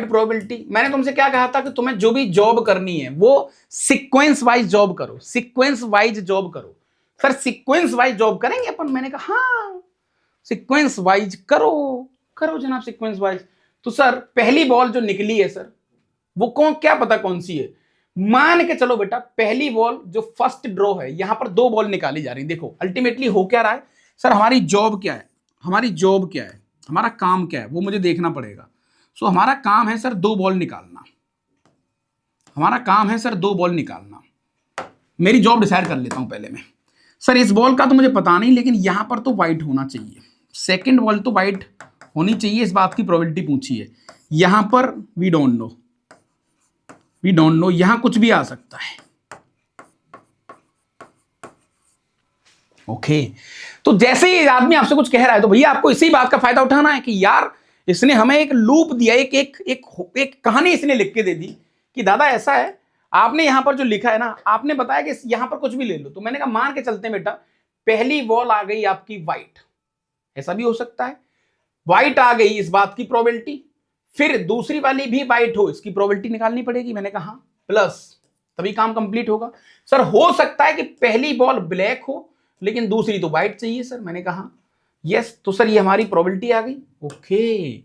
probability, मैंने तुमसे क्या कहा था कि तुम्हें जो भी जॉब करनी है वो सीक्वेंस वाइज जॉब करो, सर सीक्वेंस वाइज जॉब करेंगे अपन, मैंने कहा हाँ सीक्वेंस वाइज करो जनाब, सीक्वेंस वाइज। तो सर पहली बॉल जो निकली है सर वो क्या पता कौन सी है, मान के चलो बेटा पहली बॉल जो फर्स्ट ड्रॉ है, यहां पर 2 बॉल निकाली जा रही है। देखो अल्टीमेटली हो क्या रहा है सर, हमारी जॉब क्या है, हमारी जॉब क्या है, हमारा काम क्या है, वो मुझे देखना पड़ेगा। सो हमारा काम है सर 2 बॉल निकालना, हमारा काम है सर 2 बॉल निकालना। मेरी जॉब डिसाइड कर लेता हूं पहले मैं। सर इस बॉल का तो मुझे पता नहीं, लेकिन यहां पर तो वाइट होना चाहिए, सेकंड बॉल तो वाइट होनी चाहिए, इस बात की प्रोबेबिलिटी पूछी है। यहां पर we don't know, we don't know, यहां कुछ भी आ सकता है। ओके तो जैसे ही आदमी आपसे कुछ कह रहा है तो भैया आपको इसी बात का फायदा उठाना है कि यार इसने हमें एक लूप दिया, एक एक एक एक कहानी इसने लिख के दे दी कि दादा ऐसा है, आपने यहां पर जो लिखा है ना, आपने बताया कि यहां पर कुछ भी ले लो। तो मैंने कहा मान के चलते हैं बेटा पहली बॉल आ गई आपकी वाइट, ऐसा भी हो सकता है, वाइट आ गई इस बात की प्रोबेबिलिटी, फिर दूसरी वाली भी वाइट हो, इसकी प्रोबेबिलिटी निकालनी पड़ेगी। मैंने कहा प्लस, तभी काम कंप्लीट होगा। सर हो सकता है कि पहली बॉल ब्लैक हो लेकिन दूसरी तो वाइट चाहिए सर। मैंने कहा यस, तो सर ये हमारी प्रोबेबिलिटी आ गई। ओके,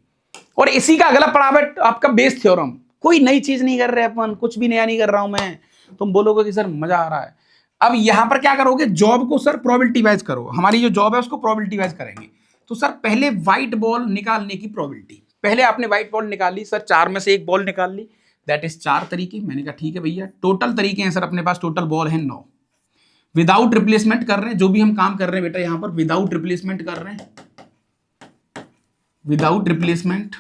और इसी का अगला पड़ाव आपका बेस थ्योरम। कोई नई चीज नहीं कर रहे अपन, कुछ भी नया नहीं कर रहा हूं मैं। तुम बोलोगे कि सर मजा आ रहा है। अब यहां पर क्या करोगे, जॉब को सर प्रोबेबिलिटी वाइज करो, हमारी जो जॉब है उसको प्रोबेबिलिटी वाइज करेंगे। तो सर पहले व्हाइट बॉल निकालने की प्रोबेबिलिटी, पहले आपने व्हाइट बॉल निकाली सर, 4 में से एक बॉल निकाल ली, दैट इज 4 तरीके। मैंने कहा ठीक है भैया, टोटल तरीके हैं सर अपने पास, टोटल बॉल है 9। विदाउट रिप्लेसमेंट कर रहे हैं, जो भी हम काम कर रहे हैं बेटा यहां पर विदाउट रिप्लेसमेंट कर रहे हैं, विदाउट रिप्लेसमेंट,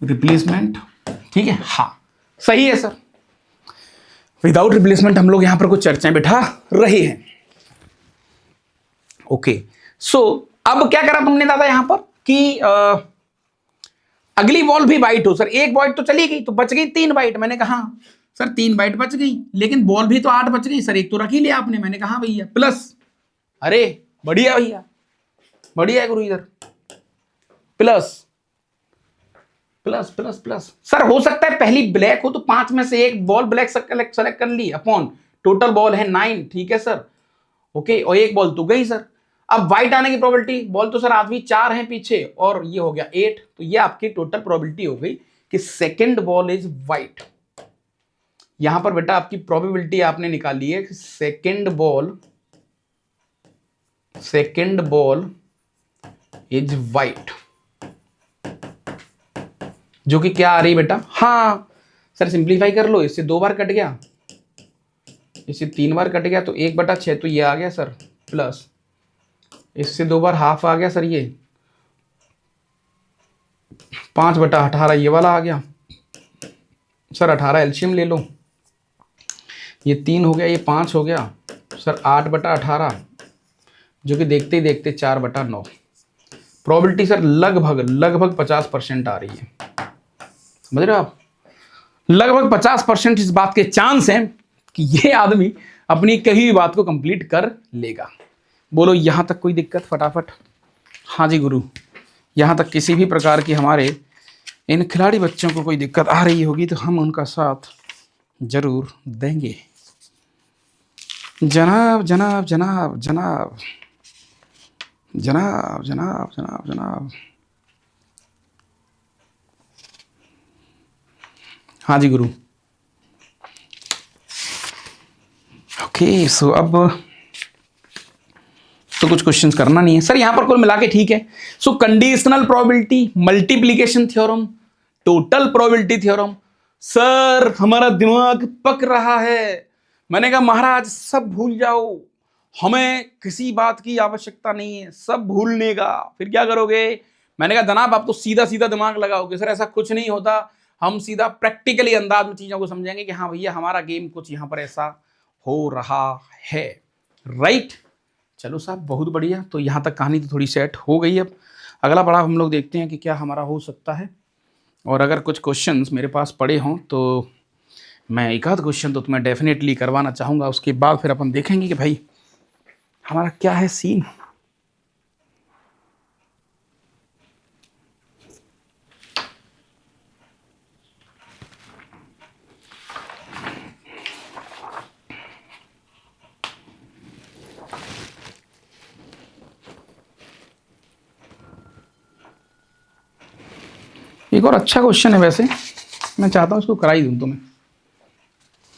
रिप्लेसमेंट, ठीक है, हाँ सही है सर, विदाउट रिप्लेसमेंट हम लोग यहां पर कुछ चर्चाएं बैठा रहे हैं। ओके सो अब क्या करा तुमने दादा यहां पर कि अगली बॉल भी वाइट हो। सर एक वाइट तो चली गई, तो बच गई 3 वाइट। मैंने कहा सर 3 वाइट बच गई, लेकिन बॉल भी तो 8 बच गई सर, एक तो रख ही लिया आपने। मैंने कहा भैया प्लस, अरे बढ़िया भैया, बढ़िया है गुरु, इधर plus plus plus plus. Sir हो सकता है पहली ब्लैक हो तो 5 में से एक बॉल ब्लैक सेलेक्ट कर ली, अपॉन टोटल बॉल है 9, ठीक है सर। ओके, और एक बॉल तो गई सर। अब व्हाइट आने की प्रोबेबिलिटी, बॉल तो सर आदमी 4 हैं पीछे और ये हो गया 8, तो ये आपकी टोटल प्रोबेबिलिटी हो गई कि सेकंड बॉल इज व्हाइट। यहां पर बेटा आपकी प्रोबेबिलिटी आपने निकाली है कि सेकंड बॉल इज व्हाइट, जो कि क्या आ रही बेटा, हाँ सर सिंप्लीफाई कर लो, इससे 2 बार कट गया, इससे 3 बार कट गया, तो 1/6 तो ये आ गया सर, प्लस इससे 2 बार हाफ आ गया सर, ये 5/18 ये वाला आ गया सर। 18 एलसीएम ले लो, ये 3 हो गया, ये 5 हो गया सर, 8/18, जो कि देखते ही देखते 4/9। प्रोबेबिलिटी सर लगभग 50% आ रही है, समझ रहे हो आप, लगभग 50% इस बात के चांस हैं कि ये आदमी अपनी कही हुई बात को कंप्लीट कर लेगा। बोलो यहां तक कोई दिक्कत फटाफट? हाँ जी गुरु, यहां तक किसी भी प्रकार की हमारे इन खिलाड़ी बच्चों को कोई दिक्कत आ रही होगी तो हम उनका साथ जरूर देंगे। जनाब जनाब जनाब जनाब जनाब जनाब जनाब जनाब, हाँ जी गुरु। ओके सो अब तो कुछ क्वेश्चंस करना नहीं है सर, यहां पर कुल मिला के ठीक है। So conditional probability, multiplication theorem, total probability theorem. Sir हमारा दिमाग पक रहा है। मैंने कहा महाराज सब भूल जाओ, हमें किसी बात की आवश्यकता नहीं है, सब भूलने का। फिर क्या करोगे? मैंने कहा जनाब आप तो सीधा सीधा दिमाग लगाओगे। सर ऐसा कुछ नहीं होता, हम सीधा प्रैक्टिकली अंदाज में चीजों को समझेंगे कि हाँ भैया हमारा गेम कुछ यहां पर ऐसा हो रहा है, राइट। चलो साहब बहुत बढ़िया, तो यहाँ तक कहानी तो थोड़ी सेट हो गई। अब अगला पड़ाव हम लोग देखते हैं कि क्या हमारा हो सकता है। और अगर कुछ क्वेश्चंस मेरे पास पड़े हों तो मैं एक आध क्वेश्चन तो तुम्हें डेफिनेटली करवाना चाहूँगा। उसके बाद फिर अपन देखेंगे कि भाई हमारा क्या है सीन। एक और अच्छा क्वेश्चन है वैसे, मैं चाहता हूँ इसको करा ही दूँ तुम्हें,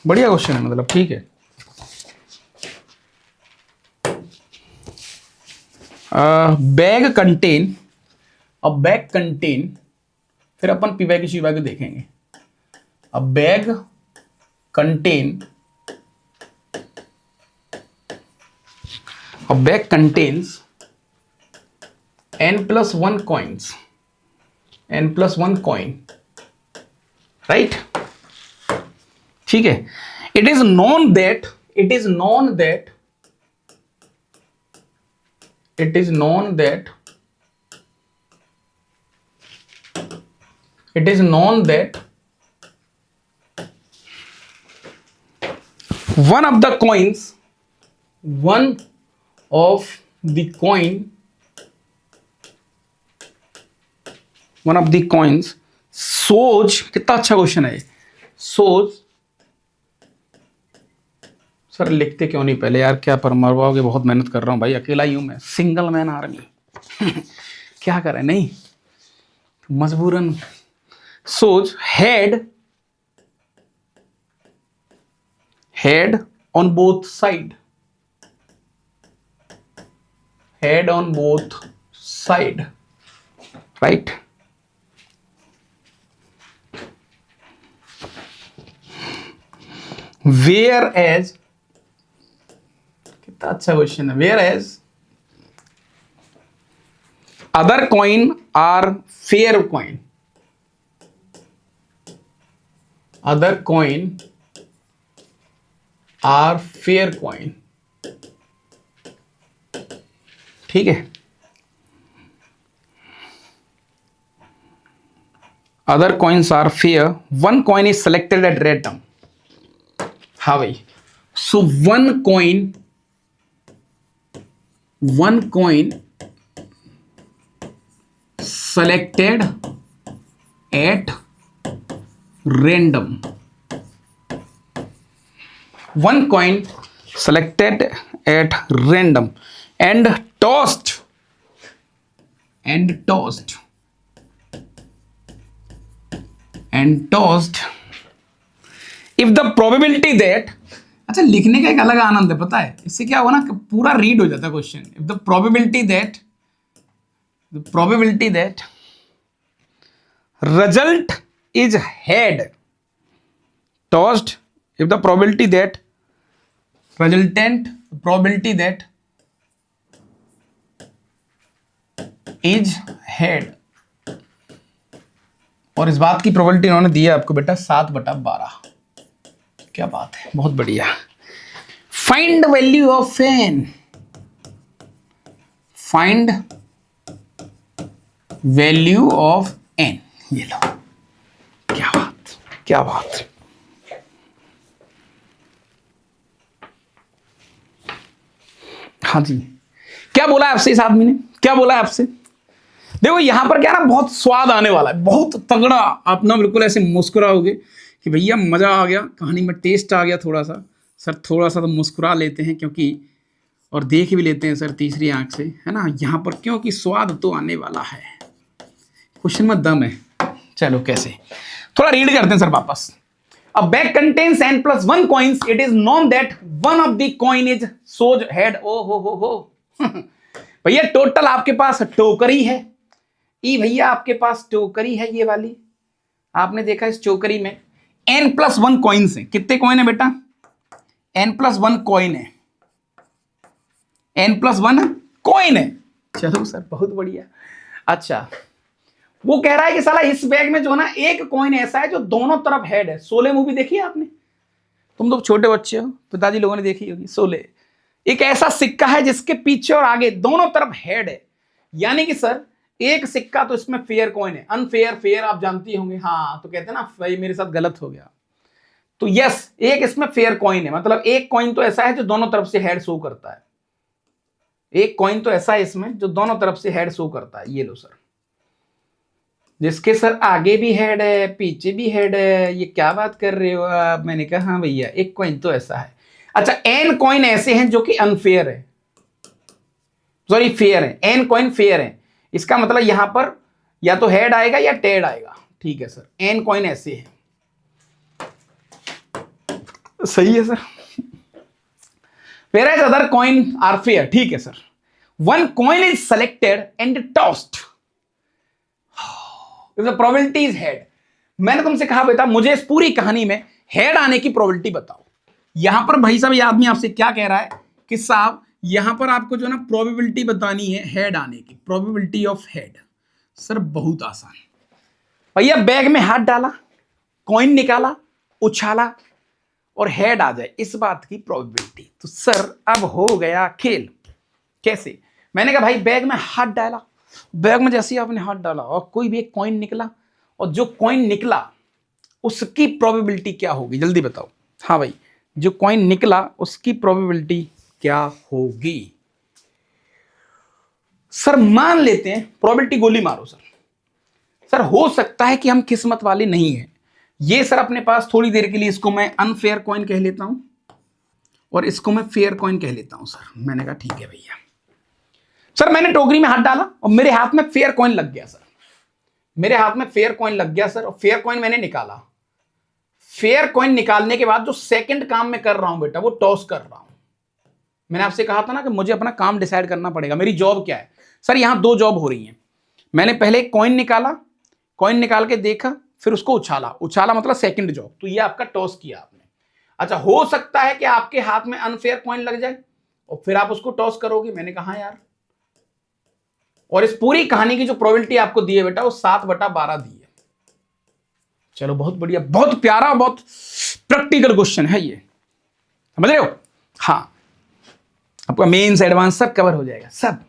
बढ़िया क्वेश्चन है मतलब, ठीक है। बैग कंटेन, अब बैग कंटेन, फिर अपन पीवाई की शिवाई को देखेंगे। अब bag contain, a bag contains n+1 coins, n+1 coin, right? ठीक है। It is known that it is known that it is known that it is known that one of the coins, one of the coin, one of the coins shows, कितना अच्छा question है, shows, sir लिखते क्यों नहीं पहले यार, क्या पर मरवाओगे, बहुत मेहनत कर रहा हूं भाई, अकेला ही हूं मैं, सिंगल मैन आर्मी क्या करें, नहीं मजबूरन। shows head on both side, head on both side, right? Whereas, कितना अच्छा क्वेश्चन है, whereas other coin are fair coin, other coin are fair coin, ठीक है। other coins are fair, one coin is selected at random, हाँ भाई, so one coin selected at random, one coin selected at random and tossed if the probability that, अच्छा लिखने का एक अलग आनंद है पता है, इससे क्या होगा ना कि पूरा रीड हो जाता है question. If the probability that result is head tossed, if the probability that resultant probability that is head, और इस बात की प्रोबेबिलिटी उन्होंने दी है आपको बेटा 7/12, क्या बात है, बहुत बढ़िया। Find value of N, find value of N, ये लो, क्या बात, क्या बात। हाँ जी, क्या बोला आपसे इस आदमी ने, क्या बोला आपसे, देखो यहां पर क्या ना बहुत स्वाद आने वाला है, बहुत तगड़ा, आप ना बिल्कुल ऐसे मुस्कुराओगे कि भैया मजा आ गया, कहानी में टेस्ट आ गया, थोड़ा सा सर, थोड़ा सा तो मुस्कुरा लेते हैं क्योंकि, और देख भी लेते हैं सर तीसरी आंख से, है ना, यहाँ पर क्योंकि स्वाद तो आने वाला है, क्वेश्चन में दम है। चलो कैसे, थोड़ा रीड करते हैं सर वापस। अ bag contains n+1 coins, it is known that one of the coin is shows head, ओ हो भैया टोटल आपके पास टोकरी है, ई भैया आपके पास टोकरी है ये वाली, आपने देखा इस टोकरी में n+1 कॉइन्स है, कितने कॉइन है बेटा, n+1 कॉइन है, n+1 कॉइन है, चलो सर बहुत बढ़िया। अच्छा वो कह रहा है कि साला इस बैग में जो है ना एक कॉइन ऐसा है जो दोनों तरफ हेड है। शोले मूवी देखी है आपने, तुम तो छोटे बच्चे हो, पिताजी लोगों ने देखी होगी शोले, एक ऐसा सिक्का है जिसके पीछे और आगे दोनों तरफ हेड है, यानी कि सर एक सिक्का तो इसमें फेयर कॉइन है, अनफेयर फेयर आप जानती होंगे, हाँ तो कहते हैं ना भाई मेरे साथ गलत हो गया, तो यस एक इसमें फेयर कॉइन है, मतलब एक कॉइन तो ऐसा है जो दोनों तरफ से हेड शो करता है, एक कॉइन तो ऐसा है इसमें जो दोनों तरफ से हेड शो करता है, ये लो सर, जिसके सर आगे भी हेड है पीछे भी हेड है, ये क्या बात कर रहे हो आप, मैंने कहा हाँ भैया एक कॉइन तो ऐसा है। अच्छा एन कॉइन ऐसे हैं जो कि अनफेयर है, सॉरी फेयर है, एन कॉइन फेयर है, इसका मतलब यहां पर या तो हेड आएगा या टेड आएगा, ठीक है सर, एन कॉइन ऐसे है, सही है sir. Whereas other coin are fair, ठीक है sir. One coin is selected and tossed. If the probability is head, मैंने तुमसे कहा बेटा मुझे इस पूरी कहानी में हेड आने की प्रोबेबिलिटी बताओ। यहां पर भाई साहब ये आदमी आपसे क्या कह रहा है कि साहब यहां पर आपको जो ना प्रोबेबिलिटी बतानी है हेड आने की, प्रोबेबिलिटी ऑफ हेड। सर बहुत आसान भैया, बैग में हाथ डाला, कॉइन निकाला, उछाला और हेड आ जाए, इस बात की प्रोबेबिलिटी। तो सर अब हो गया खेल। कैसे? मैंने कहा भाई बैग में हाथ डाला, बैग में जैसे ही आपने हाथ डाला और कोई भी एक कॉइन निकला, और जो कॉइन निकला उसकी प्रोबेबिलिटी क्या होगी, जल्दी बताओ। हाँ भाई, जो कॉइन निकला उसकी प्रोबेबिलिटी क्या होगी? सर मान लेते हैं, प्रोबेबिलिटी गोली मारो सर। सर हो सकता है कि हम किस्मत वाले नहीं हैं। ये सर अपने पास थोड़ी देर के लिए इसको मैं अनफेयर कॉइन कह लेता हूं और इसको मैं फेयर कॉइन कह लेता हूं सर। मैंने कहा ठीक है भैया। सर मैंने टोकरी में हाथ डाला और मेरे हाथ में फेयर कॉइन लग गया सर, मेरे हाथ में फेयर कॉइन लग गया सर, और फेयर कॉइन मैंने निकाला। फेयर कॉइन निकालने के बाद जो सेकंड काम मैं कर रहा हूं बेटा, वो टॉस कर रहा हूं। मैंने आपसे कहा था ना कि मुझे अपना काम डिसाइड करना पड़ेगा, मेरी जॉब क्या है। सर यहां दो जॉब हो रही हैं। मैंने पहले कॉइन निकाला, कॉइन निकाल के देखा, फिर उसको उछाला, उछाला मतलब सेकंड जॉब। तो ये आपका टॉस किया आपने। अच्छा, हो सकता है कि आपके हाथ में अनफेयर कॉइन लग जाए और फिर आप उसको टॉस करोगे। मैंने कहा यार, और इस पूरी कहानी की जो प्रोबेबिलिटी आपको दी है बेटा, वो 7/12 दी है। चलो बहुत बढ़िया, बहुत प्यारा, बहुत प्रैक्टिकल क्वेश्चन है ये, समझ रहे हो? हाँ, आपका मेंस एडवांस सब कवर हो जाएगा सब।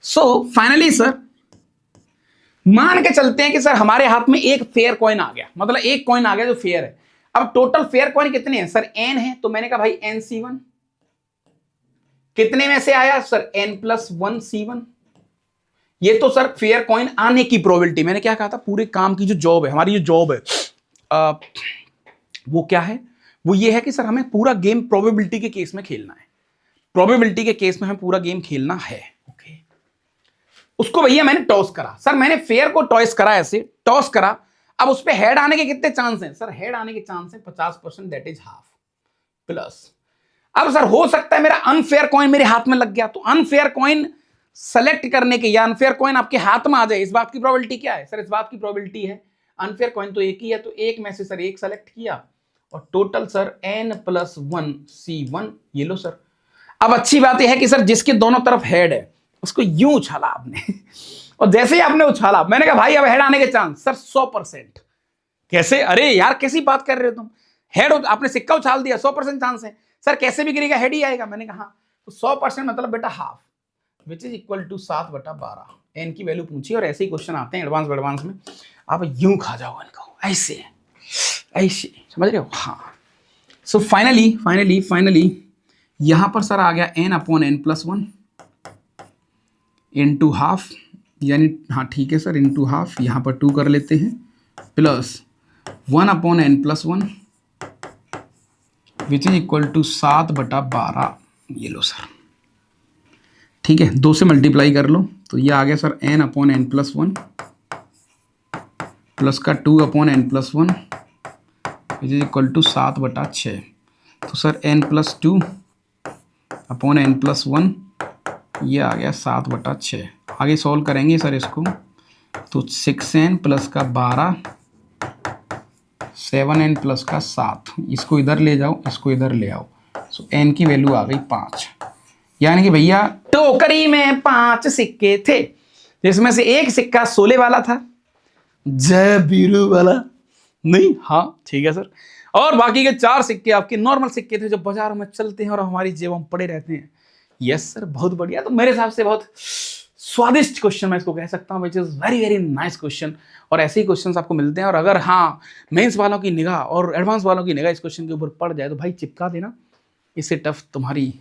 सो फाइनली सर मान के चलते हैं कि सर हमारे हाथ में एक फेयर कॉइन आ गया, मतलब एक कॉइन आ गया जो फेयर है। अब टोटल फेयर कॉइन कितने हैं सर? n है। तो मैंने कहा भाई nc1 कितने में से आया सर? n+1 c1। ये तो सर फेयर कॉइन आने की प्रोबेबिलिटी। मैंने क्या कहा था, पूरे काम की जो जॉब है, हमारी जो जॉब है वो क्या है? वो ये है कि सर हमें पूरा गेम प्रोबेबिलिटी के केस में खेलना है। प्रोबेबिलिटी के केस में हमें पूरा गेम खेलना है। ओके, उसको भैया मैंने टॉस करा। सर मैंने फेयर को टॉस करा, ऐसे टॉस करा। अब उस पे हेड आने के कितने चांस हैं सर? हेड आने के चांस हैं 50%, दैट इज हाफ प्लस। अब सर हो सकता है मेरा अनफेयर कॉइन मेरे हाथ में लग गया, तो अनफेयर कॉइन सेलेक्ट करने के या अनफेयर कॉइन आपके हाथ में आ जाए, इस बात की प्रोबेबिलिटी क्या है सर? इस बात की प्रोबेबिलिटी है, अनफेयर कॉइन तो एक ही है, तो एक में से सर एक सेलेक्ट किया और टोटल सर n+1 c1। ये लो सर। अब अच्छी बात यह है कि सर जिसके दोनों तरफ हेड है उसको यूं उछाला आपने और जैसे ही आपने उछाला, मैंने कहा भाई अब हेड आने के चांस सर 100%। कैसे? अरे यार कैसी बात कर रहे हो तुम, हेड आपने सिक्का उछाल दिया, 100% चांस है सर, कैसे भी गिरेगा हेड ही आएगा। मैंने कहा हाँ, तो 100% मतलब बेटा half, which is equal to 7/12। N की वैल्यू पूछी और ऐसे ही क्वेश्चन आते हैं एडवांस में, आप यूं खा जाओ इनको, ऐसे ऐसे, समझ रहे हो? हाँ। सो फाइनली यहां पर सर आ गया n/n+1 इंटू हाफ, यानी हाँ ठीक है सर, इंटू हाफ, यहां पर 2 कर लेते हैं, plus 1/n+1 which is equal to 7/12। ये लो सर, ठीक है, 2 से मल्टीप्लाई कर लो तो ये आ गया सर n/n+1 प्लस का 2/n+1 which is equal to 7/6। तो सर n+2/n+1 ये आ गया 7/6। आगे सॉल्व करेंगे सर इसको, तो 6n प्लस का 12, 7n प्लस का 7, इसको इधर ले जाओ, इसको इधर ले आओ। सो n की वैल्यू आ गई 5। यानी कि भैया टोकरी में 5 सिक्के थे, जिसमें से एक सिक्का 16 वाला था, जय बीरू वाला नहीं, हाँ ठीक है सर, और बाकी के 4 सिक्के आपके नॉर्मल सिक्के थे जो बाजारों में चलते हैं और हमारी जेबों में पड़े रहते हैं। यस सर, बहुत बढ़िया। तो मेरे हिसाब से बहुत स्वादिष्ट क्वेश्चन मैं इसको कह सकता हूँ, which is very very nice question. और ऐसे ही क्वेश्चंस आपको मिलते हैं। और अगर हाँ मेंस वालों की निगाह और एडवांस वालों की निगाह इस क्वेश्चन के ऊपर पड़ जाए तो भाई चिपका देना, इससे टफ तुम्हारी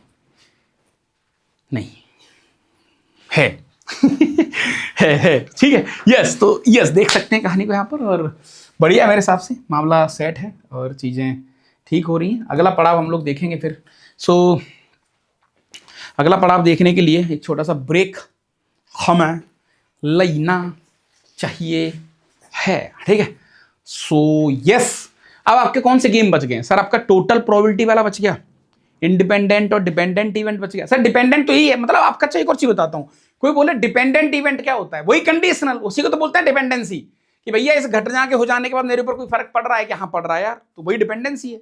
नहीं है है ठीक है। यस, तो यस देख सकते हैं कहानी को यहाँ पर, और बढ़िया मेरे हिसाब से मामला सेट है और चीज़ें ठीक हो रही हैं। अगला पड़ाव हम लोग देखेंगे फिर। सो अगला पड़ाव देखने के लिए एक छोटा सा ब्रेक हमें लेना चाहिए है, ठीक है। सो यस, अब आपके कौन से गेम बच गए सर? आपका टोटल प्रोबेबिलिटी वाला बच गया, इंडिपेंडेंट और डिपेंडेंट इवेंट बच गया। सर डिपेंडेंट तो यही है, मतलब आपका अच्छा एक और चीज बताता हूं, कोई बोले डिपेंडेंट इवेंट क्या होता है, वही कंडीशनल, उसी को तो बोलते हैं डिपेंडेंसी, कि भैया इस घटना के हो जाने के बाद मेरे ऊपर कोई फर्क पड़ रहा है कि हाँ पड़ रहा है यार, तो वही डिपेंडेंसी है।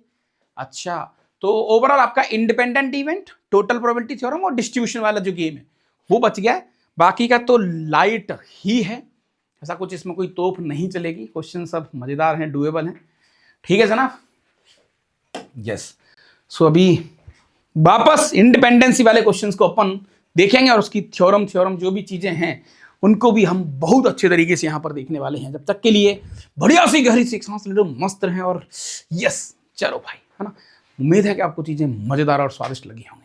अच्छा, तो ओवरऑल आपका independent event, total probability theorem और डिस्ट्रीब्यूशन वाला जो गेम है वो बच गया है। बाकी का तो लाइट ही है, ऐसा कुछ इसमें कोई तोप नहीं चलेगी, क्वेश्चन सब मजेदार हैं, डुएबल हैं। ठीक है जनाब, यस। सो अभी वापस इंडिपेंडेंसी वाले क्वेश्चंस को अपन देखेंगे और उसकी थ्योरम जो भी चीजें हैं उनको भी हम बहुत अच्छे तरीके से यहां पर देखने वाले हैं। जब तक के लिए बढ़िया सी गहरी सी सांस ले लो, मस्त रहें और यस चलो भाई, है ना। उम्मीद है कि आपको चीजें मजेदार और स्वादिष्ट लगी होंगी।